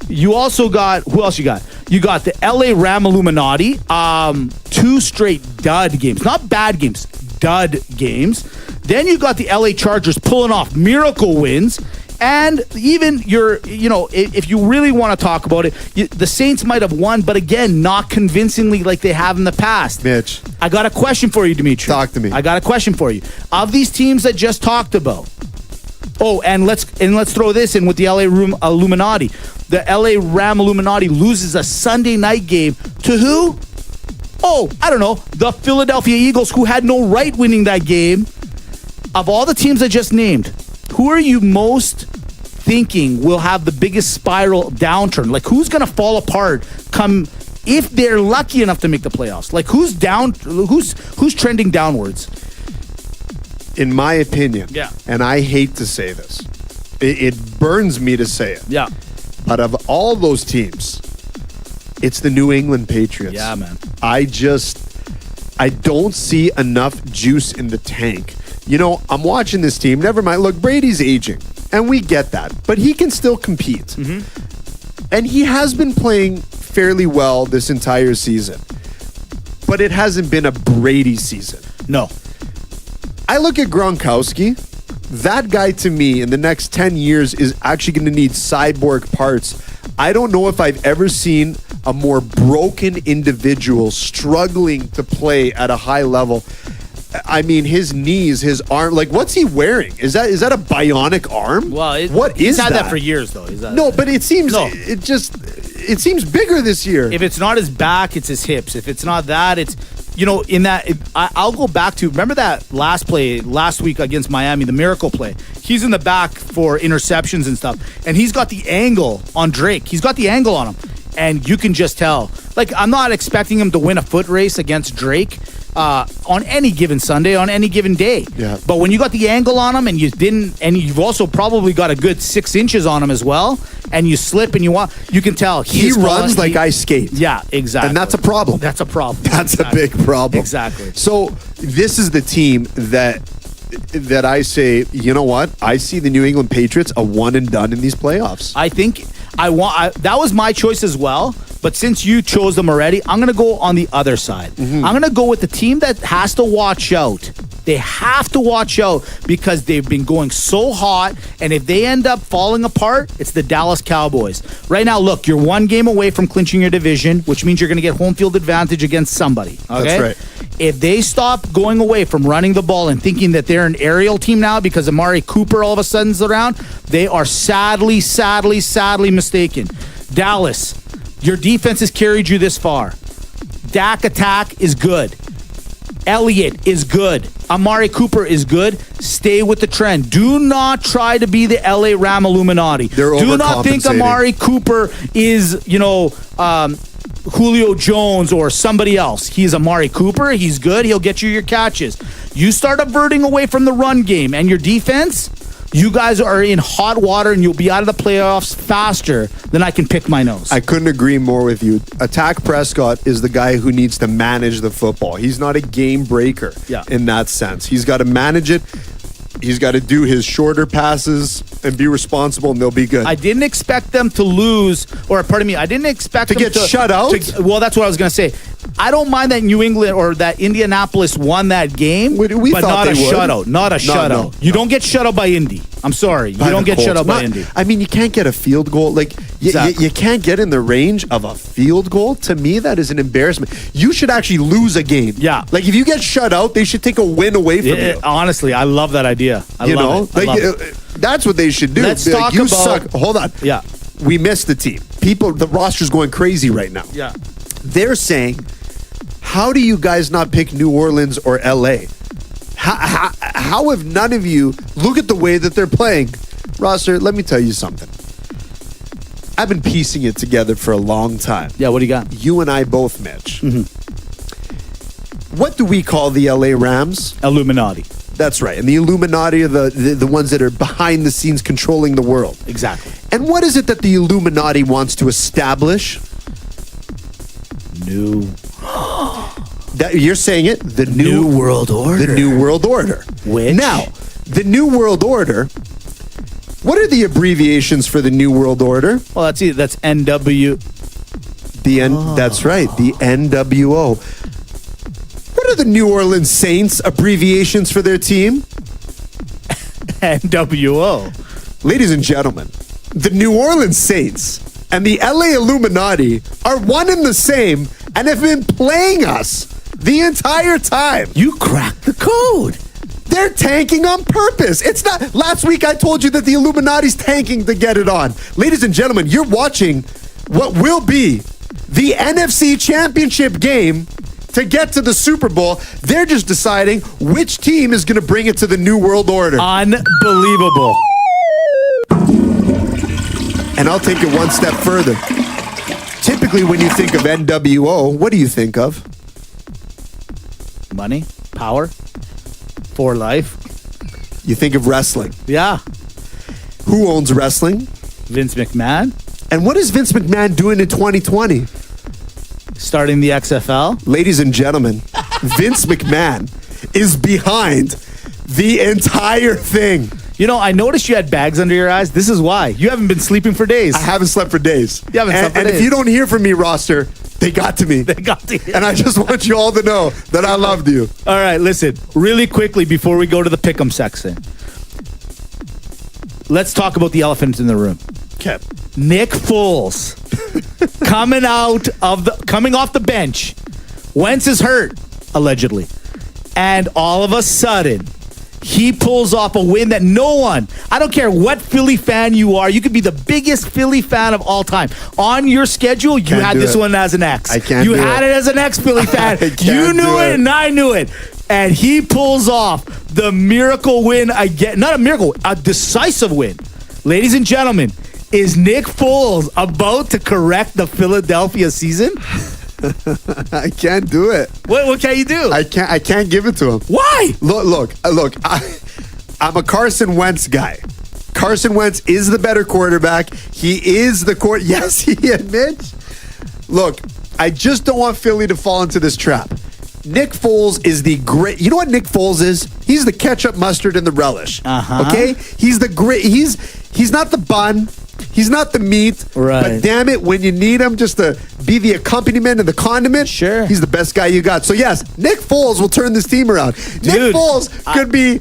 You also got, who else you got? You got the LA Ram Illuminati, 2 straight dud games. Not bad games, dud games. Then you got the LA Chargers pulling off miracle wins. And even if you really want to talk about it, the Saints might have won, but again, not convincingly like they have in the past. Mitch, I got a question for you, Dimitri. Talk to me. I got a question for you. Of these teams that just talked about, and let's throw this in with the LA Illuminati. The LA Ram Illuminati loses a Sunday night game to who? Oh, I don't know. The Philadelphia Eagles, who had no right winning that game. Of all the teams I just named, who are you most thinking will have the biggest spiral downturn? Like, who's going to fall apart come if they're lucky enough to make the playoffs? Like, who's trending downwards? In my opinion, yeah, and I hate to say this, it burns me to say it. Yeah. But of all those teams, it's the New England Patriots. Yeah, man. I don't see enough juice in the tank. You know, I'm watching this team. Never mind. Look, Brady's aging, and we get that. But he can still compete. Mm-hmm. And he has been playing fairly well this entire season. But it hasn't been a Brady season. No. I look at Gronkowski. That guy, to me, in the next 10 years is actually going to need cyborg parts. I don't know if I've ever seen a more broken individual struggling to play at a high level. I mean, his knees, his arm, like, what's he wearing? Is that a bionic arm? Well, he's had that for years, though. No, but it seems it seems bigger this year. If it's not his back, it's his hips. If it's not that, it's I'll go back to, remember that last week against Miami, the miracle play. He's in the back for interceptions and stuff, and he's got the angle on Drake. He's got the angle on him, and you can just tell. Like, I'm not expecting him to win a foot race against Drake on any given Sunday, on any given day. Yeah. But when you got the angle on him, and you've also probably got a good 6 inches on him as well, and you slip and you can tell he runs like I skate. Yeah, exactly. And that's a problem. That's a problem. That's a big problem. Exactly. So this is the team that I say, you know what? I see the New England Patriots a one and done in these playoffs. I think that was my choice as well. But since you chose them already, I'm going to go on the other side. Mm-hmm. I'm going to go with the team that has to watch out. they have to watch out because they've been going so hot, and if they end up falling apart, it's the Dallas Cowboys. Right now, look, you're one game away from clinching your division, which means you're going to get home field advantage against somebody. Okay? That's right. If they stop going away from running the ball and thinking that they're an aerial team now because Amari Cooper all of a sudden's around, they are sadly mistaken. Dallas, your defense has carried you this far. Dak attack is good. Elliott is good. Amari Cooper is good. Stay with the trend. Do not try to be the LA Ram Illuminati. Do not think Amari Cooper is, Julio Jones or somebody else. He's Amari Cooper. He's good. He'll get you your catches. You start averting away from the run game and your defense, you guys are in hot water and you'll be out of the playoffs faster than I can pick my nose. I couldn't agree more with you. Dak Prescott is the guy who needs to manage the football. He's not a game breaker in that sense. He's got to manage it. He's got to do his shorter passes and be responsible, and they'll be good. I didn't expect them to lose, or pardon me, I didn't expect them to get shut out. Well, that's what I was going to say. I don't mind that New England or that Indianapolis won that game, but not a shutout. Not a shutout. You don't get shut out by Indy. I'm sorry. You don't get shut out by Indy. I mean, you can't get a field goal. Like, you can't get in the range of a field goal. To me, that is an embarrassment. You should actually lose a game. Yeah. Like, if you get shut out, they should take a win away from you. Honestly, I love that idea. I love it. That's what they should do. Let's talk about... suck. Hold on. Yeah. We missed the team. The roster's going crazy right now. Yeah. They're saying, how do you guys not pick New Orleans or LA? How have none of you look at the way that they're playing? Roster, let me tell you something. I've been piecing it together for a long time. Yeah, what do you got? You and I both, Mitch. Mm-hmm. What do we call the LA Rams? Illuminati. That's right. And the Illuminati are the ones that are behind the scenes controlling the world. Exactly. And what is it that the Illuminati wants to establish? You're saying it? The New World Order. The New World Order. Which? Now, the New World Order, what are the abbreviations for the New World Order? Well, that's it. That's NW. That's right. The NWO. What are the New Orleans Saints abbreviations for their team? NWO. Ladies and gentlemen, the New Orleans Saints and the LA Illuminati are one and the same and have been playing us the entire time. You cracked the code. They're tanking on purpose. It's not. Last week I told you that the Illuminati's tanking to get it on. Ladies and gentlemen, you're watching what will be the NFC Championship game to get to the Super Bowl. They're just deciding which team is going to bring it to the New World Order. Unbelievable. And I'll take it one step further. Typically, when you think of NWO, what do you think of? Money, power, for life. You think of wrestling. Yeah. Who owns wrestling? Vince McMahon. And what is Vince McMahon doing in 2020? Starting the XFL. Ladies and gentlemen, Vince McMahon is behind the entire thing. You know, I noticed you had bags under your eyes. This is why. You haven't been sleeping for days. I haven't slept for days. You haven't slept for days. And if you don't hear from me, Roster, they got to me. They got to you. And I just want you all to know that I loved you. All right, listen. Really quickly before we go to the pick'em section, let's talk about the elephant in the room. Okay. Nick Foles coming off the bench. Wentz is hurt, allegedly. And all of a sudden, he pulls off a win that no one, I don't care what Philly fan you are, you could be the biggest Philly fan of all time. On your schedule, you had this one as an X. I can't You had it as an X, Philly fan. You knew it and I knew it. And he pulls off the miracle win again. Not a miracle, a decisive win. Ladies and gentlemen, is Nick Foles about to correct the Philadelphia season? I can't do it. What can you do? I can't give it to him. Why? Look. I'm a Carson Wentz guy. Carson Wentz is the better quarterback. He is the Yes, he admits. Look, I just don't want Philly to fall into this trap. Nick Foles is the great. You know what Nick Foles is? He's the ketchup, mustard, and the relish. Uh-huh. Okay? He's the great. He's not the bun. He's not the meat. Right. But damn it, when you need him just to be the accompaniment and the condiment, sure, he's the best guy you got. So yes, Nick Foles will turn this team around. Nick Foles could be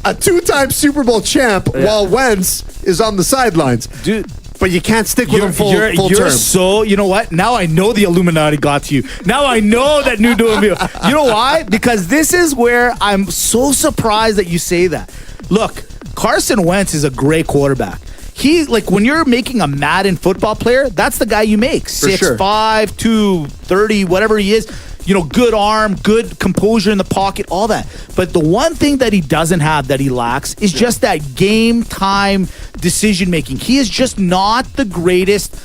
a 2-time Super Bowl champ while Wentz is on the sidelines. Dude. But you can't stick with him full term. So, you know what? Now I know the Illuminati got to you. Now I know that new doing. You know why? Because this is where I'm so surprised that you say that. Look, Carson Wentz is a great quarterback. He, like, when you're making a Madden football player, that's the guy you make. 6'5", 230, whatever he is. You know, good arm, good composure in the pocket, all that. But the one thing that he doesn't have, that he lacks, is just that game time decision making. He is just not the greatest.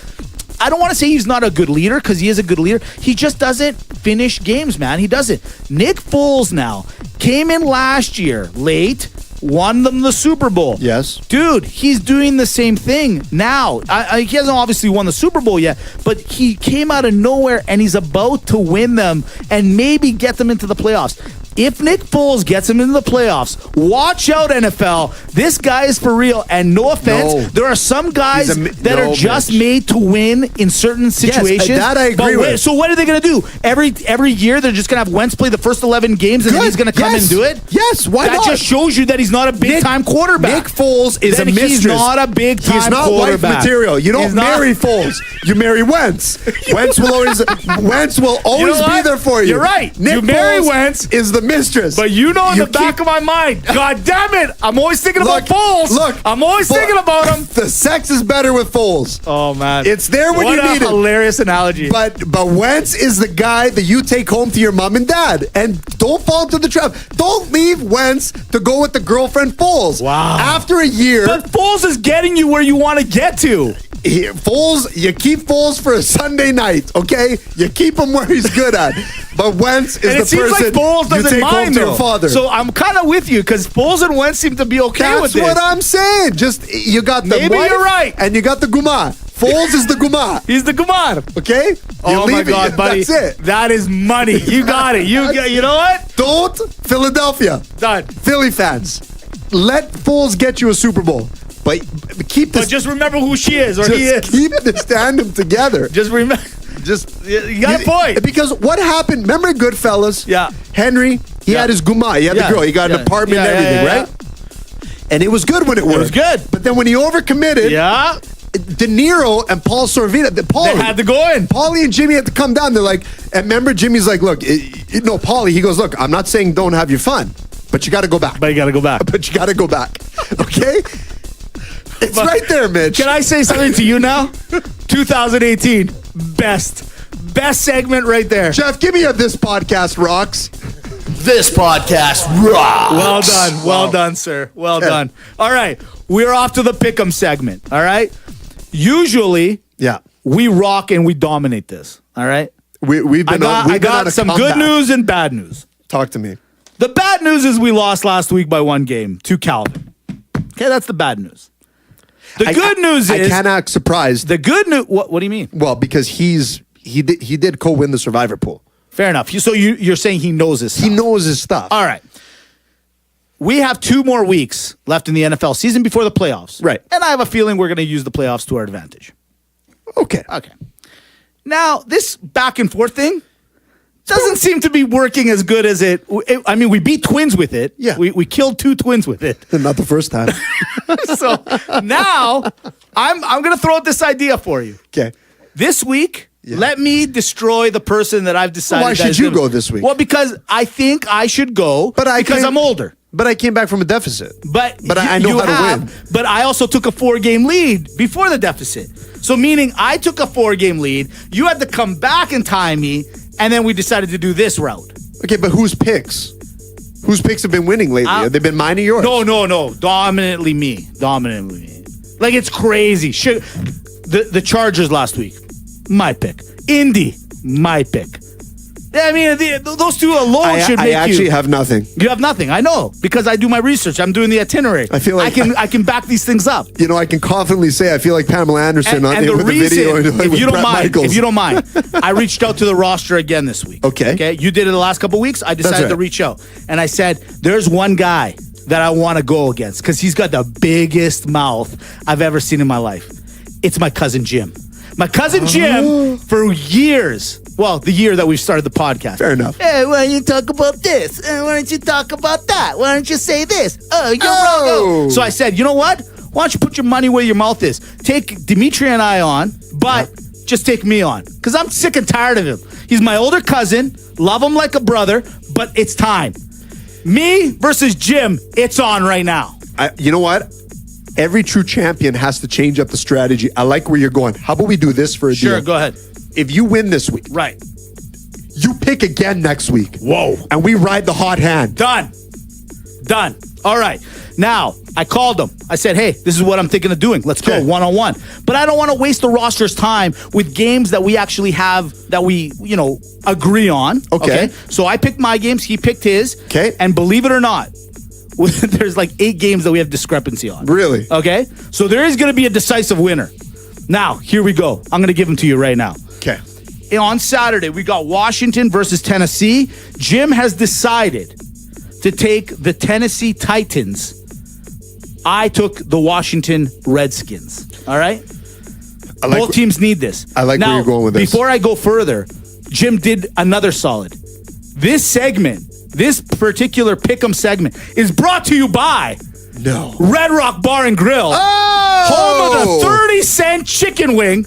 I don't want to say he's not a good leader, because he is a good leader. He just doesn't finish games, man. He doesn't. Nick Foles now came in last year late, won them the Super Bowl. Yes. Dude, he's doing the same thing now. He hasn't obviously won the Super Bowl yet, but he came out of nowhere and he's about to win them and maybe get them into the playoffs. If Nick Foles gets him into the playoffs, watch out, NFL. This guy is for real. And no offense, there are some guys that are just made to win in certain situations. Yes, that I agree with. So what are they going to do? Every year they're just going to have Wentz play the first 11 games and then he's going to come and do it? Yes, why not? That just shows you that he's not a big-time quarterback. Nick Foles is a mistress. He's not a big-time quarterback. He's not wife material. You don't marry Foles. You marry Wentz. Wentz will always be there for you. You're right. Nick you marry Foles Wentz is the mistress. But you know in the back of my mind, God damn it, I'm always thinking about Foles. Look, I'm always thinking about him. The sex is better with Foles. Oh, man. It's there when you need it. What a hilarious analogy. But Wentz is the guy that you take home to your mom and dad. And don't fall into the trap. Don't leave Wentz to go with the girlfriend Foles. Wow. After a year. But Foles is getting you where you want to get to. Foles, you keep Foles for a Sunday night, okay? You keep him where he's good at. But Wentz is the person like Foles you take home to your father. So I'm kind of with you, because Foles and Wentz seem to be okay with this. That's what I'm saying. Just, you got the Maybe wife you're right. And you got the guma. Foles is the guma. He's the gumar. Okay? Oh my God, buddy. That's it. That is money. You got it. You know what? Don't, Philadelphia. Done. Philly fans. Let Foles get you a Super Bowl. But keep this. But just remember who she is, or he is. Keep this tandem together. Just remember. You got a point. Because what happened? Remember Goodfellas? Yeah. Henry, he had his guma. He had the girl. He got an apartment and everything, right? And it was good when it worked. It was good. But then when he overcommitted, De Niro and Paul Sorvino, they had to go in. Paulie and Jimmy had to come down. They're like, and remember, Jimmy's like, look, Paulie, he goes, look, I'm not saying don't have your fun, but you got to go back. But you got to go back. But you got to go back. Okay? It's right there, Mitch. Can I say something to you now? 2018, best segment right there. Jeff, give me this podcast rocks. This podcast rocks. Well done, sir. Well done. All right, we're off to the pick'em segment. All right. Usually, we rock and we dominate this. All right. I got some good news and bad news. Talk to me. The bad news is we lost last week by 1 game to Calvin. Okay, that's the bad news. The good news is I cannot surprised. The good news. What do you mean? Well, because he did co-win the Survivor pool. Fair enough. So you're saying he knows his stuff. He knows his stuff. All right. We have 2 more weeks left in the NFL season before the playoffs. Right. And I have a feeling we're going to use the playoffs to our advantage. Okay. Now, this back and forth thing doesn't seem to be working as good as it. I mean, we beat Twins with it. Yeah. We killed 2 Twins with it. Not the first time. So now I'm going to throw out this idea for you. Okay. This week, let me destroy the person that I've decided. Why should you go this week? Well, because I think I should go because I'm older. But I came back from a deficit. But I know how to win. But I also took a 4-game lead before the deficit. So meaning I took a 4-game lead. You had to come back and tie me. And then we decided to do this route. Okay, but whose picks? Whose picks have been winning lately? Have they been mine or yours? No. Dominantly me. Like, it's crazy. The Chargers last week, my pick. Indy, my pick. I mean, those 2 alone should make you. I actually have nothing. You have nothing. I know, because I do my research. I'm doing the itinerary. I feel like I can back these things up. You know, I can confidently say I feel like Pamela Anderson with the video. If you don't mind, I reached out to the roster again this week. Okay. You did it the last couple of weeks. I decided to reach out, and I said, "There's one guy that I want to go against because he's got the biggest mouth I've ever seen in my life. It's my cousin Jim. My cousin Jim, for years, well, the year that we started the podcast. Fair enough. Hey, why don't you talk about this? Why don't you talk about that? Why don't you say this? Oh, you're wrong. So I said, you know what? Why don't you put your money where your mouth is? Take Dimitri and I on, but just take me on. Because I'm sick and tired of him. He's my older cousin. Love him like a brother, but it's time. Me versus Jim, it's on right now. You know what? Every true champion has to change up the strategy. I like where you're going. How about we do this for a deal? Sure, go ahead. If you win this week, right, you pick again next week. Whoa. And we ride the hot hand. Done. All right. Now, I called him. I said, hey, this is what I'm thinking of doing. Let's go one-on-one. But I don't want to waste the roster's time with games that we actually have, that we, agree on. Okay. So I picked my games. He picked his. Okay. And believe it or not, there's like 8 games that we have discrepancy on. Really? Okay. So there is going to be a decisive winner. Now, here we go. I'm going to give them to you right now. Okay. On Saturday, we got Washington versus Tennessee. Jim has decided to take the Tennessee Titans. I took the Washington Redskins. All right? Both teams need this. I like where you're going with this. Before I go further, Jim did another solid. This segment, this particular Pick'em segment, is brought to you by Red Rock Bar and Grill. Home of the 30-cent chicken wing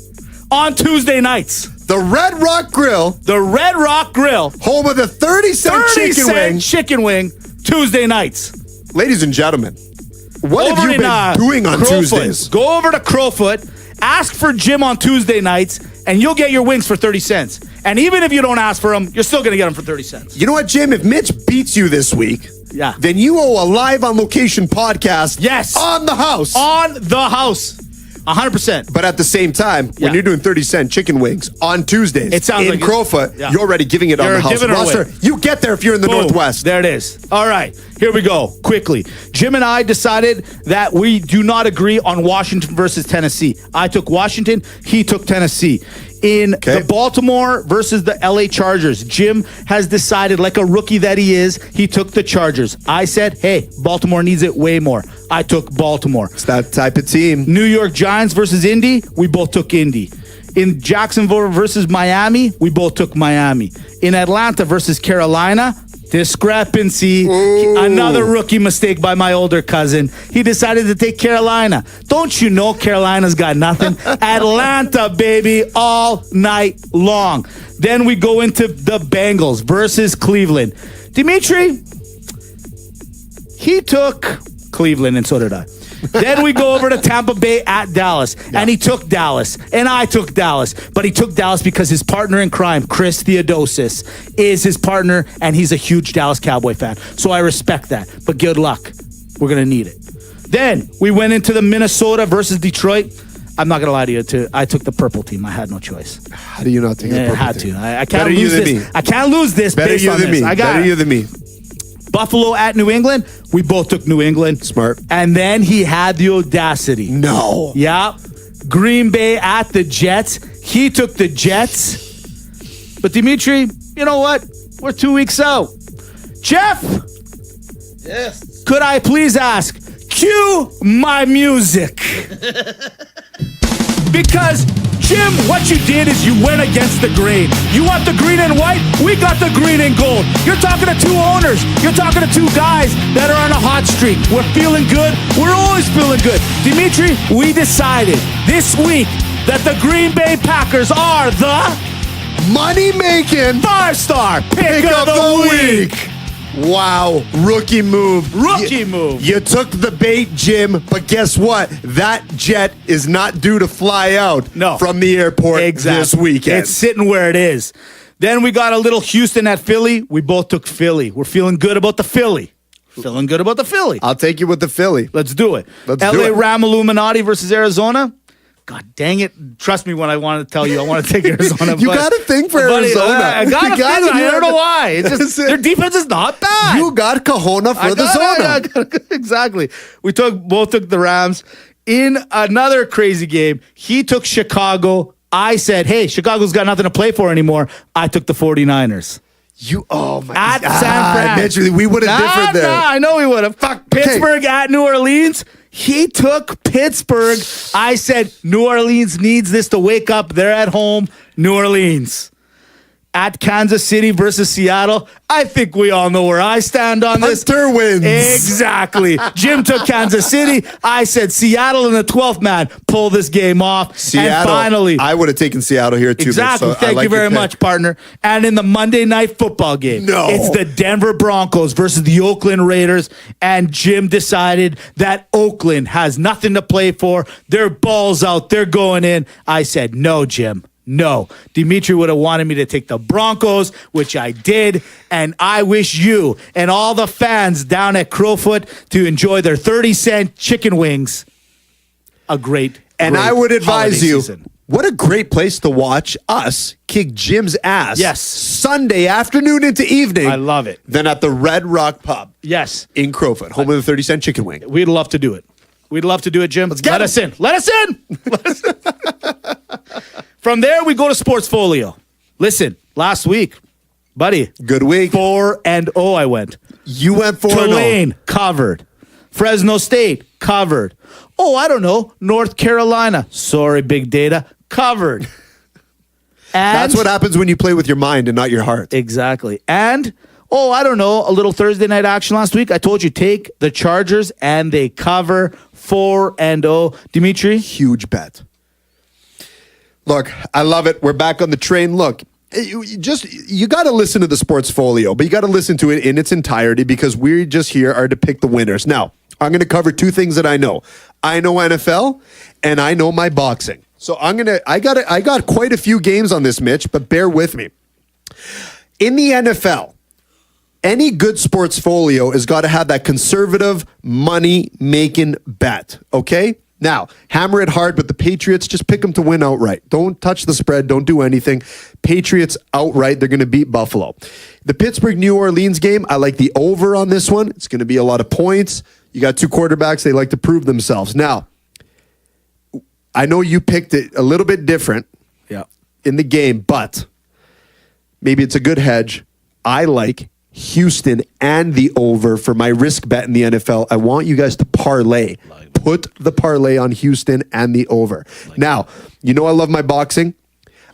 on Tuesday nights. The Red Rock Grill. The Red Rock Grill. Home of the 30-cent chicken wing Tuesday nights. Ladies and gentlemen, what have you been doing on Tuesdays? Go over to Crowfoot, ask for Jim on Tuesday nights, and you'll get your wings for 30 cents. And even if you don't ask for them, you're still going to get them for 30 cents. You know what, Jim? If Mitch beats you this week, then you owe a live on location podcast. Yes. On the house. On the house. 100%. But at the same time, when you're doing 30-cent chicken wings on Tuesdays it sounds in Crowfoot, you're already giving it on the house roster. You get there if you're in the Northwest. There it is. All right, here we go. Quickly. Jim and I decided that we do not agree on Washington versus Tennessee. I took Washington. He took Tennessee. In the Baltimore versus the LA Chargers, Jim has decided, like a rookie that he is, he took the Chargers. I said, hey, Baltimore needs it way more. I took Baltimore. It's that type of team. New York Giants versus Indy, we both took Indy. In Jacksonville versus Miami, we both took Miami. In Atlanta versus Carolina, discrepancy. Another rookie mistake by my older cousin. He decided to take Carolina. Don't you know Carolina's got nothing? Atlanta, baby, all night long. Then we go into the Bengals versus Cleveland. Dimitri, he took Cleveland, and so did I. Then we go over to Tampa Bay at Dallas, and he took Dallas, and I took Dallas. But he took Dallas because his partner in crime, Chris Theodosis, is his partner, and he's a huge Dallas Cowboy fan. So I respect that. But good luck. We're going to need it. Then we went into the Minnesota versus Detroit. I'm not going to lie to you. I took the purple team. I had no choice. How do you not take the purple team? I can't lose this. I can't lose this. Better you than me. Better you than me. Buffalo at New England. We both took New England. Smart. And then he had the audacity. No. Yeah. Green Bay at the Jets. He took the Jets. But Dimitri, you know what? We're 2 weeks out. Jeff. Yes. Could I please ask, cue my music? Because, Jim, what you did is you went against the grain. You want the green and white? We got the green and gold. You're talking to 2 owners. You're talking to 2 guys that are on a hot streak. We're feeling good. We're always feeling good. Dimitri, we decided this week that the Green Bay Packers are the money-making 5-star pick of the week. Wow, rookie move. Move. You took the bait, Jim, but guess what? That jet is not due to fly out from the airport this weekend. It's sitting where it is. Then we got a little Houston at Philly. We both took Philly. We're feeling good about the Philly. I'll take you with the Philly. Let's do it. LA Ram Illuminati versus Arizona. God dang it. Trust me when I want to tell you I want to take Arizona. You got a thing for Arizona. I got a thing. I don't know why. It's just, their defense is not bad. You got Kahona for the zona. Exactly. We both took the Rams. In another crazy game, he took Chicago. I said, hey, Chicago's got nothing to play for anymore. I took the 49ers. At San Fran. Eventually, we would have differed there. I know we would have. Pittsburgh at New Orleans. He took Pittsburgh. I said, New Orleans needs this to wake up. They're at home. New Orleans. At Kansas City versus Seattle, I think we all know where I stand on this. Hunter wins. Exactly. Jim took Kansas City. I said Seattle in the 12th man. Pull this game off. Seattle. And finally. I would have taken Seattle here too. Exactly. So Thank you very much, partner. And in the Monday night football game, it's the Denver Broncos versus the Oakland Raiders. And Jim decided that Oakland has nothing to play for. They're balls out. They're going in. I said, no, Jim. No, Dimitri would have wanted me to take the Broncos, which I did, and I wish you and all the fans down at Crowfoot to enjoy their 30-cent chicken wings. A great And I would advise you, season. What a great place to watch us kick Jim's ass. Yes. Sunday afternoon into evening. I love it. Then at the Red Rock Pub. Yes. In Crowfoot, home of the 30-cent chicken wing. We'd love to do it. We'd love to do it, Jim. Let us in. Let us in. Let us in. From there, we go to Sportsfolio. Listen, last week, buddy. Good week. 4-0 I went. You went 4-0. Tulane, covered. Fresno State, covered. Oh, I don't know. North Carolina. Sorry, big data. Covered. And that's what happens when you play with your mind and not your heart. Exactly. And, oh, I don't know. A little Thursday night action last week. I told you, take the Chargers, and they cover 4-0. Dimitri? Huge bet. Look, I love it. We're back on the train. Look, you got to listen to the Sportsfolio, but you got to listen to it in its entirety because we just here are to pick the winners. Now, I'm going to cover two things that I know. I know NFL and I know my boxing. So I got quite a few games on this, Mitch, but bear with me. In the NFL, any good Sportsfolio has got to have that conservative money-making bet, okay? Now, hammer it hard, but the Patriots, just pick them to win outright. Don't touch the spread. Don't do anything. Patriots outright, they're going to beat Buffalo. The Pittsburgh-New Orleans game, I like the over on this one. It's going to be a lot of points. You got two quarterbacks. They like to prove themselves. Now, I know you picked it a little bit different in the game, but maybe it's a good hedge. I like Houston and the over for my risk bet in the NFL. I want you guys to parlay. Put the parlay on Houston and the over. Now, you know I love my boxing.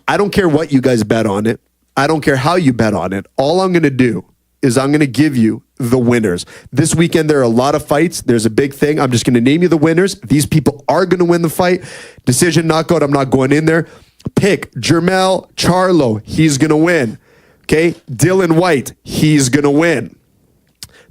I don't care what you guys bet on it. I don't care how you bet on it. All I'm going to do is I'm going to give you the winners. This weekend, there are a lot of fights. There's a big thing. I'm just going to name you the winners. These people are going to win the fight. Decision, knockout, I'm not going in there. Pick Jermell Charlo. He's going to win. Okay? Dylan White. He's going to win.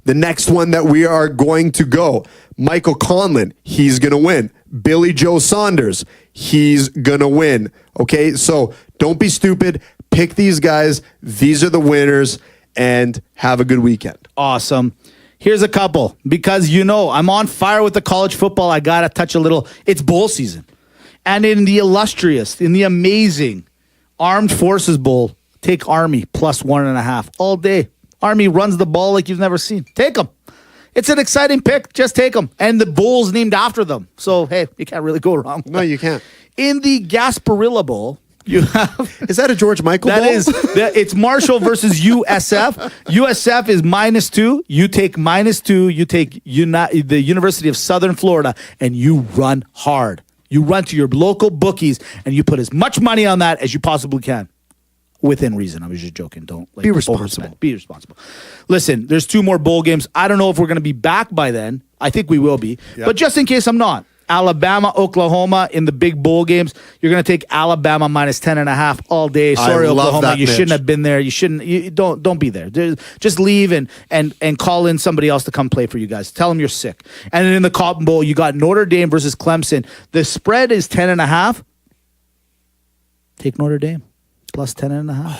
The next one that we are going to go, Michael Conlon, he's going to win. Billy Joe Saunders, he's going to win. Okay, so don't be stupid. Pick these guys. These are the winners, and have a good weekend. Awesome. Here's a couple, because I'm on fire with the college football. I got to touch a little. It's bowl season. And in the illustrious, in the amazing Armed Forces Bowl, take Army plus 1.5 all day. Army runs the ball like you've never seen. Take them. It's an exciting pick. Just take them. And the bowl's named after them. So, hey, you can't really go wrong. No, you can't. In the Gasparilla Bowl, you have... Is that a George Michael bowl? It's Marshall versus USF. USF is -2. You take -2. You take the University of Southern Florida, and you run hard. You run to your local bookies, and you put as much money on that as you possibly can. Within reason. I was just joking. Don't be responsible. Overspend. Be responsible. Listen, there's 2 more bowl games. I don't know if we're going to be back by then. I think we will be. Yep. But just in case I'm not, Alabama, Oklahoma in the big bowl games, you're going to take Alabama -10.5 all day. Sorry, Oklahoma, you shouldn't have been there. You shouldn't. You don't be there. Just leave and call in somebody else to come play for you guys. Tell them you're sick. And then in the Cotton Bowl, you got Notre Dame versus Clemson. The spread is 10.5. Take Notre Dame. Plus 10.5.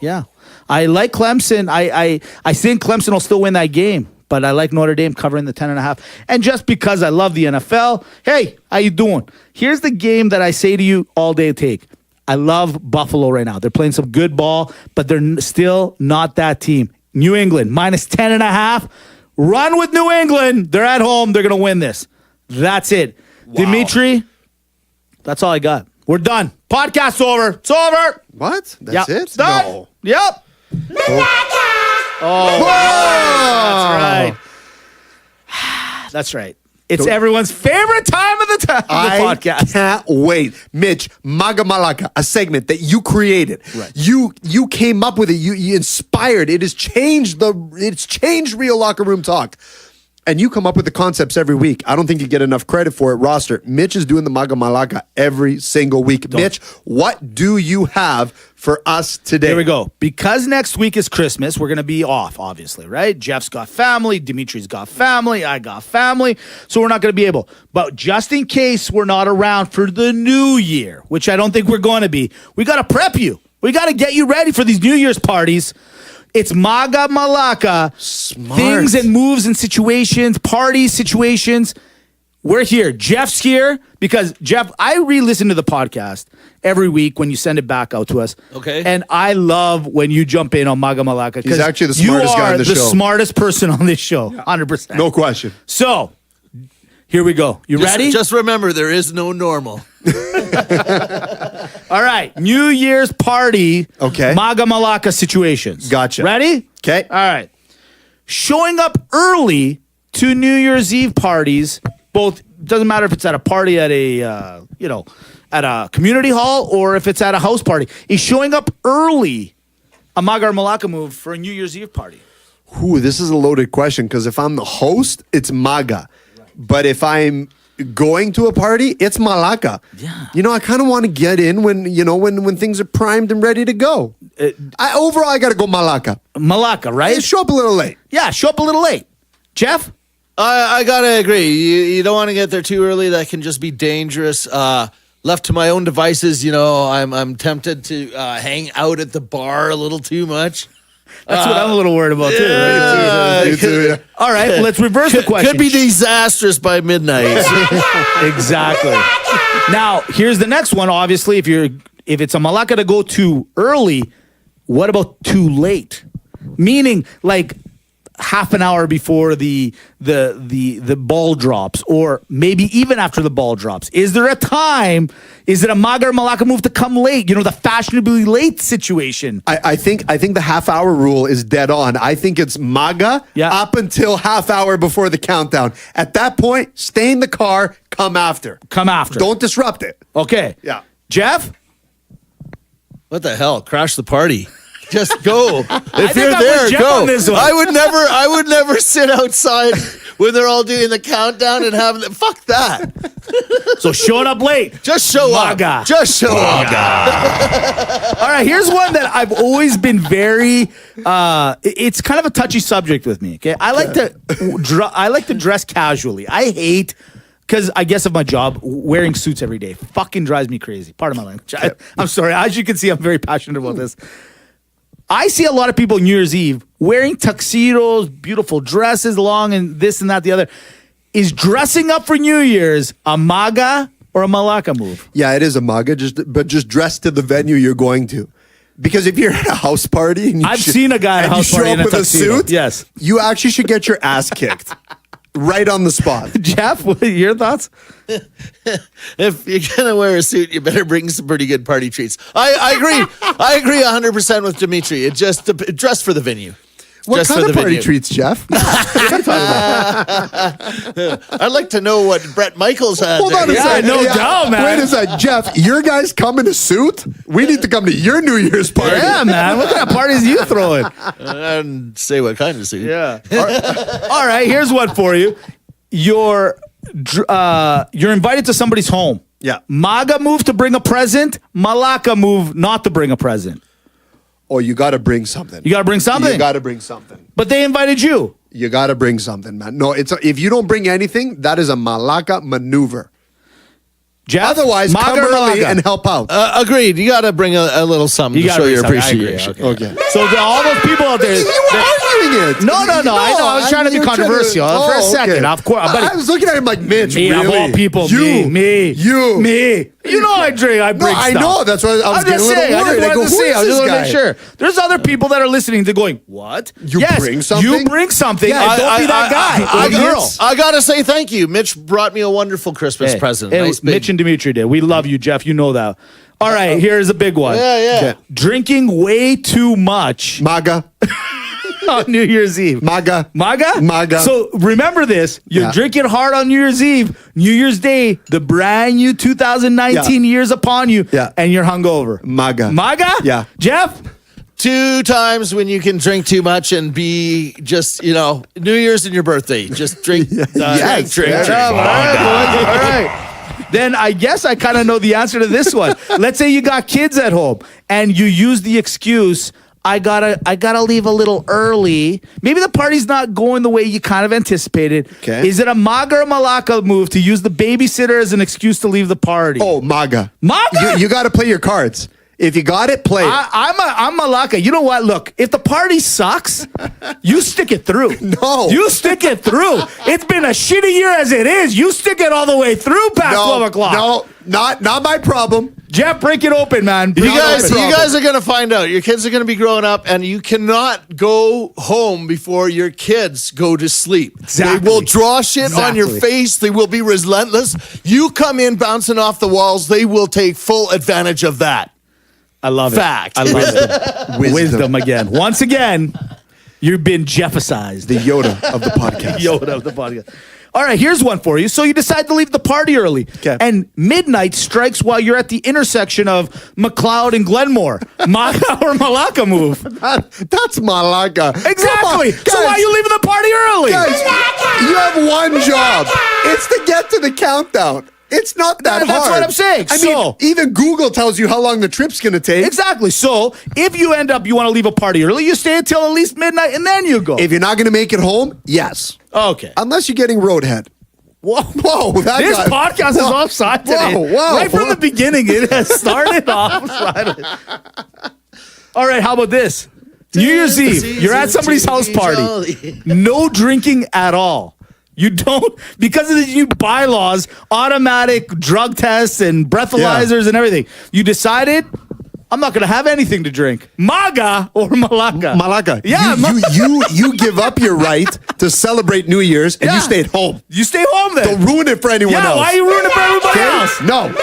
Yeah. I like Clemson. I think Clemson will still win that game, but I like Notre Dame covering the 10.5. And just because I love the NFL, hey, how you doing? Here's the game that I say to you all day take. I love Buffalo right now. They're playing some good ball, but they're still not that team. New England, -10.5. Run with New England. They're at home. They're going to win this. That's it. Wow. Dimitri, that's all I got. We're done. Podcast's over. It's over. What? That's it? It's done. No. Yep. Malaka! Oh, that's right. That's right. It's everyone's favorite time of the podcast. I can't wait. Mitch, Maga Malaka, a segment that you created. Right. You came up with it. You inspired. It's changed real locker room talk. And you come up with the concepts every week. I don't think you get enough credit for it. Roster. Mitch is doing the Maga Malaka every single week. Mitch, what do you have for us today? Here we go. Because next week is Christmas, we're going to be off, obviously, right? Jeff's got family. Dimitri's got family. I got family. So we're not going to be able. But just in case we're not around for the new year, which I don't think we're going to be, we got to prep you. We got to get you ready for these New Year's parties. It's Maga Malaka. Smart. Things and moves and situations, parties, situations. We're here. Jeff's here because, Jeff, I re-listen to the podcast every week when you send it back out to us. Okay. And I love when you jump in on Maga Malaka. He's actually the smartest guy on the show. You are the smartest person on this show. 100%. No question. So, here we go. You ready? Just remember, there is no normal. All right. New Year's party. Okay. Maga Malaka situations. Gotcha. Ready? Okay. All right. Showing up early to New Year's Eve parties, both doesn't matter if it's at a party at a at a community hall or if it's at a house party. Is showing up early a Maga or Malaka move for a New Year's Eve party? Ooh, this is a loaded question because if I'm the host, it's Maga. Right. But if I'm going to a party, it's Malaka. Yeah. I kind of want to get in when things are primed and ready to go. Overall, I got to go Malaka. Malaka, right? Show up a little late. Yeah, show up a little late. Jeff? I gotta agree. You don't want to get there too early. That can just be dangerous. Left to my own devices, I'm tempted to hang out at the bar a little too much. That's what I'm a little worried about too. Me too, yeah. All right, let's reverse the question. Could be disastrous by midnight. Exactly. Now, here's the next one. Obviously, if it's a Malaka to go too early, what about too late? Meaning, like half an hour before the ball drops, or maybe even after the ball drops. Is there a time? Is it a Maga or Malaka move to come late? The fashionably late situation. I think the half hour rule is dead on. I think it's Maga up until half hour before the countdown. At that point, stay in the car. Come after. Don't disrupt it. Okay. Yeah. Jeff? What the hell? Crash the party. Just go. If you're there, go. I would never sit outside when they're all doing the countdown and having fuck that. So showing up late. Just show up. Just show up. All right, here's one that I've always been very it's kind of a touchy subject with me, okay? I like to dress casually. I hate, because I guess of my job, wearing suits every day fucking drives me crazy. Pardon my language. I'm sorry. As you can see, I'm very passionate about this. I see a lot of people New Year's Eve wearing tuxedos, beautiful dresses, long and this and that, the other. Is dressing up for New Year's a Maga or a Malaka move? Yeah, it is a Maga, but just dress to the venue you're going to. Because if you're at a house party and I've seen a guy at a house party in a tuxedo. Suit, yes, you actually should get your ass kicked. Right on the spot. Jeff, what are your thoughts? If you're going to wear a suit, you better bring some pretty good party treats. I agree. I agree 100% with Dimitri. It just dress for the venue. What just kind of party venue. treats, Jeff? I'd like to know what Bret Michaels had. Hold on a second. No doubt, man. Wait a second. Jeff, your guys come in a suit? We need to come to your New Year's party. Yeah, man. What kind of parties are you throwing? And say what kind of suit. Yeah. All right, here's one for you. You're invited to somebody's home. Yeah. Maga move to bring a present. Malaka move not to bring a present. Oh, you got to bring something. You got to bring something. You got to bring something. But they invited you. You got to bring something, man. No, if you don't bring anything, that is a Malaka maneuver. Jeff, otherwise, come early and help out. Agreed. You got to bring a little something to show your appreciation. Okay. So all those people out there. You were arguing it. No. I know. I was trying to be controversial for a second. Okay. Of course. I was looking at him like, Mitch, me, really? Of all people. You. Me. You know I drink. I bring stuff. I know. That's why I was getting a little worried. I just want to make sure. There's other people that are listening to going, what? You bring something? You bring something. Yeah, don't be that guy or girl. I got to say thank you. Mitch brought me a wonderful Christmas present. Nice Mitch and Dimitri did. We love you, Jeff. You know that. All right, here's a big one. Yeah. Drinking way too much. Maga. on New Year's Eve? Maga. Maga? So remember this. You're drinking hard on New Year's Eve. New Year's Day, the brand new 2019 year's upon you, and you're hungover. Maga. Yeah. Jeff? 2 times when you can drink too much and be just, New Year's and your birthday. Just drink. Drink. All right. Then I guess I kind of know the answer to this one. Let's say you got kids at home and you use the excuse, I gotta leave a little early. Maybe the party's not going the way you kind of anticipated. Okay. Is it a Maga or Malaka move to use the babysitter as an excuse to leave the party? Oh, Maga. Maga? You got to play your cards. If you got it, play it. I'm Malaka. You know what? Look, if the party sucks, you stick it through. No. You stick it through. It's been a shitty year as it is. You stick it all the way through past 12 o'clock. No, not my problem. Jeff, break it open, man. You guys are going to find out. Your kids are going to be growing up, and you cannot go home before your kids go to sleep. Exactly. They will draw shit on your face. They will be relentless. You come in bouncing off the walls, they will take full advantage of that. I love Fact. it. I love it. Wisdom again. Once again, you've been Jeffisized. The Yoda of the podcast. Yoda of the podcast. All right, here's one for you. So you decide to leave the party early. Okay. And midnight strikes while you're at the intersection of McLeod and Glenmore. Maga or Malaka move? That's Malaka. Exactly. So why are you leaving the party early? Guys, you have one job. It's to get to the countdown. It's not that hard. That's what I'm saying. I mean, even Google tells you how long the trip's going to take. Exactly. So if you end up, you want to leave a party early, you stay until at least midnight and then you go. If you're not going to make it home, yes. Okay. Unless you're getting roadhead. Whoa, this podcast is offside today. Whoa. Right from the beginning, it has started offside. All right, how about this? New Year's Eve, you're at somebody's house party. No drinking at all. You don't, because of the new bylaws, automatic drug tests and breathalyzers and everything. You decided, I'm not going to have anything to drink. Maga or Malaka? Malaka. Yeah. You give up your right to celebrate New Year's and you stay at home. You stay home then. Don't ruin it for anyone else. Yeah, why are you ruining it for everybody else? No.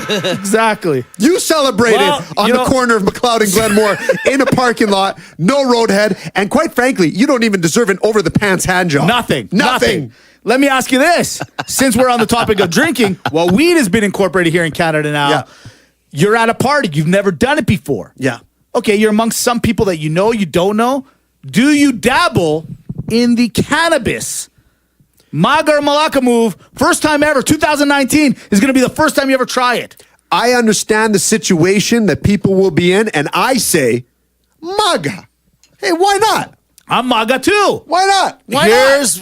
Exactly. You celebrated on the corner of McLeod and Glenmore in a parking lot, no roadhead, and quite frankly, you don't even deserve an over-the-pants hand job. Nothing. Let me ask you this. Since we're on the topic of drinking, weed has been incorporated here in Canada now. Yeah. You're at a party. You've never done it before. Yeah. Okay, you're amongst some people that you know, you don't know. Do you dabble in the cannabis? Maga or Malaka move, first time ever, 2019 is going to be the first time you ever try it. I understand the situation that people will be in, and I say, Maga. Hey, why not? I'm Maga too. Why not?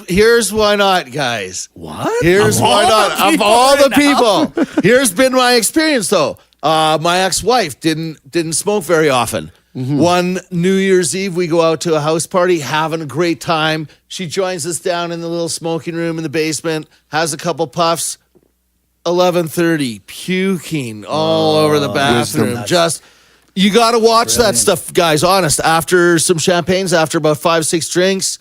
Here's why not, guys. What? Here's why not. Of all the people. Here's been my experience, though. My ex-wife didn't smoke very often. Mm-hmm. One New Year's Eve, we go out to a house party, having a great time. She joins us down in the little smoking room in the basement, has a couple puffs. 11:30, puking all over the bathroom. Just, you got to watch that stuff, guys. Honest, after some champagnes, after about 5-6 drinks,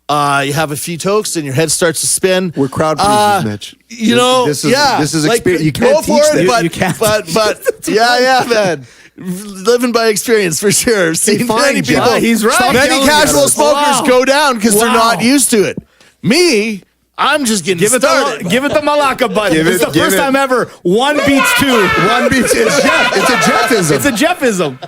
you have a few tokes and your head starts to spin. We're crowd pleasers, Mitch. This is like, experience. You can't teach this. You can't. But yeah, man. Living by experience for sure. Seen many people. He's right. Many casual smokers go down because they're not used to it. Me, I'm just getting started. Give it the Malaka button. It's the first time ever. One beats two. One beats. It's a Jeffism. It's a Jeffism.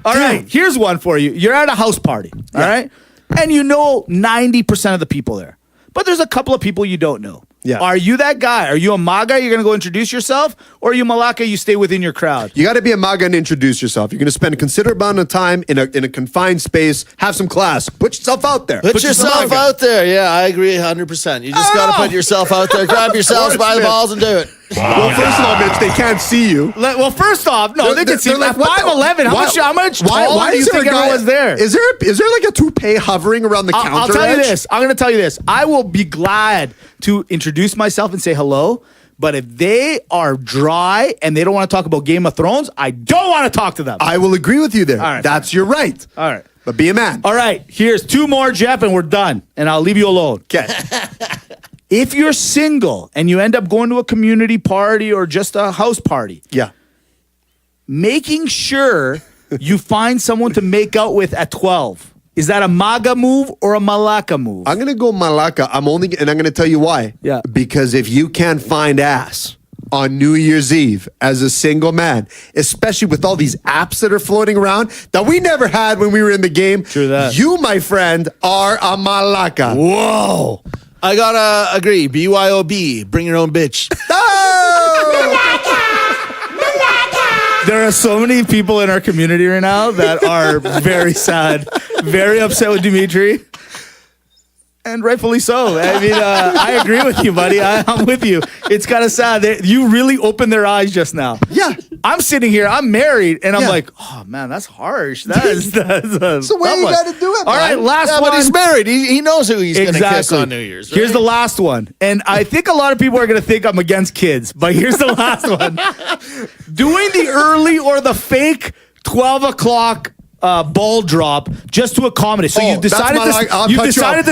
All right, here's one for you. You're at a house party, all right? And you know 90% of the people there. But there's a couple of people you don't know. Yeah. Are you that guy? Are you a Maga? You're going to go introduce yourself? Or are you Malaka? You stay within your crowd? You got to be a Maga and introduce yourself. You're going to spend a considerable amount of time in a confined space. Have some class. Put yourself out there. Put yourself out there. Yeah, I agree 100%. You just got to put yourself out there. Grab yourselves by the balls and do it. Well, first of all, Mitch, they can't see you. Well, first off, no, they can see you. Like, 5'11", how much taller do you think everyone's there? Is there like a toupee hovering around the counter? I'll tell you this. I'm going to tell you this. I will be glad to introduce myself and say hello. But if they are dry and they don't want to talk about Game of Thrones, I don't want to talk to them. I will agree with you there. All right, that's your right. All right. But be a man. All right. Here's 2 more, Jeff, and we're done. And I'll leave you alone. Okay. If you're single and you end up going to a community party or just a house party, making sure you find someone to make out with at 12. Is that a MAGA move or a Malaka move? I'm going to go Malaka. I'm going to tell you why. Yeah. Because if you can't find ass on New Year's Eve as a single man, especially with all these apps that are floating around that we never had when we were in the game, True that. You, my friend, are a Malaka. Whoa. I gotta agree. BYOB. Bring your own bitch. There are so many people in our community right now that are very sad, very upset with Dimitri. And rightfully so. I mean, I agree with you, buddy. I'm with you. It's kind of sad. You really opened their eyes just now. Yeah. I'm sitting here. I'm married. And I'm like, oh, man, that's harsh. That's the way you got to do it, man. All right, last one. But he's married. He knows who he's going to kiss on New Year's. Right? Here's the last one. And I think a lot of people are going to think I'm against kids. But here's the last one. Doing the early or the fake 12 o'clock ball drop just to accommodate. So you've decided to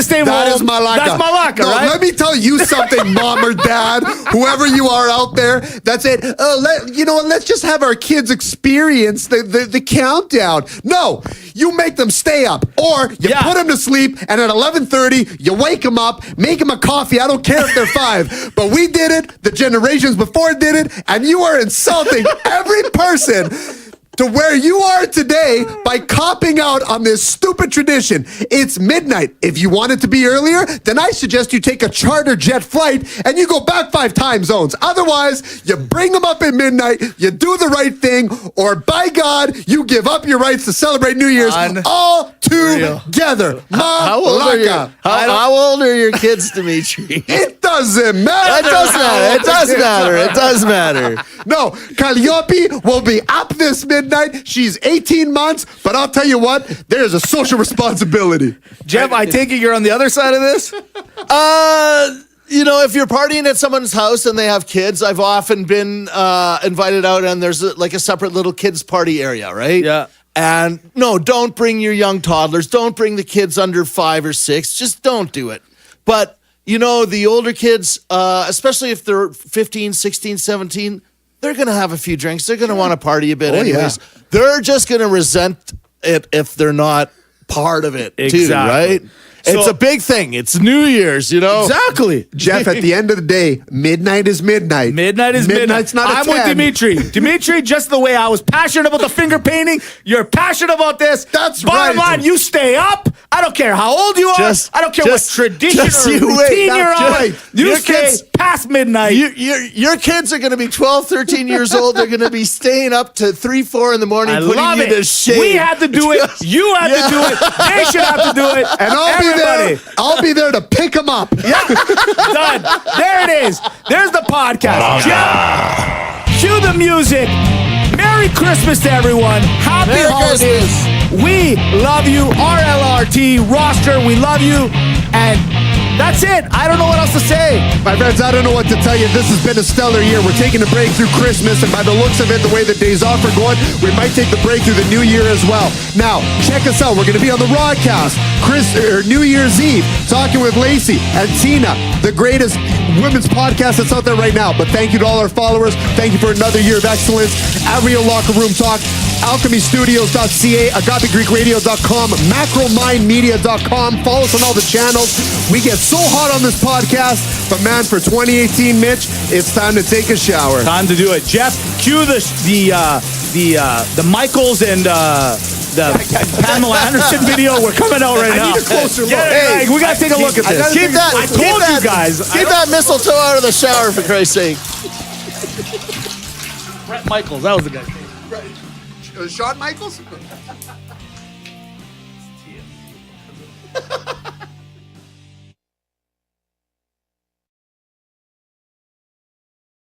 stay home. That is Malaka. That's Malaka, right? Let me tell you something, mom or dad, whoever you are out there. That's it. Let's just have our kids experience the countdown. No, you make them stay up, or you put them to sleep, and at 11:30 you wake them up, make them a coffee. I don't care if they're 5, but we did it. The generations before did it, and you are insulting every person to where you are today by copping out on this stupid tradition. It's midnight. If you want it to be earlier, then I suggest you take a charter jet flight and you go back 5 time zones. Otherwise, you bring them up at midnight, you do the right thing, or by God, you give up your rights to celebrate New Year's all together. How old are your kids, Dimitri? It doesn't matter. It does matter. No, Calliope will be up this midnight. She's 18 months, but I'll tell you what, there's a social responsibility. Jeff, I take it you're on the other side of this? If you're partying at someone's house and they have kids, I've often been invited out, and there's a separate little kids party area, right? Yeah. And no, don't bring your young toddlers. Don't bring the kids under 5 or 6. Just don't do it. But, the older kids, especially if they're 15, 16, 17, they're going to have a few drinks. They're going to want to party a bit anyways. Yeah. They're just going to resent it if they're not part of it too, right? It's a big thing. It's New Year's, Exactly. Jeff, at the end of the day, midnight is midnight. Midnight is midnight. Midnight's not I'm with Dimitri. Dimitri, just the way I was passionate about the finger painting, you're passionate about this. That's Bottom line, you stay up. I don't care how old you are. I don't care what tradition or routine you're on. You stay past midnight. Your kids are going to be 12, 13 years old. They're going to be staying up to 3, 4 in the morning, putting you to shame. We had to do it. You had to do it. They should have to do it. And I'll be there to pick them up. Yeah. Done. There it is. There's the podcast. Jeff, cue the music. Merry Christmas to everyone. Happy holidays. We love you. RLRT roster, we love you. And that's it. I don't know what else to say. My friends, I don't know what to tell you. This has been a stellar year. We're taking a break through Christmas, and by the looks of it, the way the days off are going, we might take the break through the New Year as well. Now, check us out. We're going to be on the broadcast New Year's Eve, talking with Lacey and Tina, the greatest women's podcast that's out there right now. But thank you to all our followers. Thank you for another year of excellence. At Real Locker Room Talk, alchemystudios.ca, agapegreekradio.com, macromindmedia.com. Follow us on all the channels. We get so hot on this podcast, but man, for 2018, Mitch, it's time to take a shower. Time to do it. Jeff, cue the Michaels and the Pamela Anderson video. We're coming out right now. I need a closer look. Hey, we got to take a look at this. I told you guys. Keep that mistletoe out of the shower, for Christ's sake. Brett Michaels, that was the guy's name. Shawn Michaels?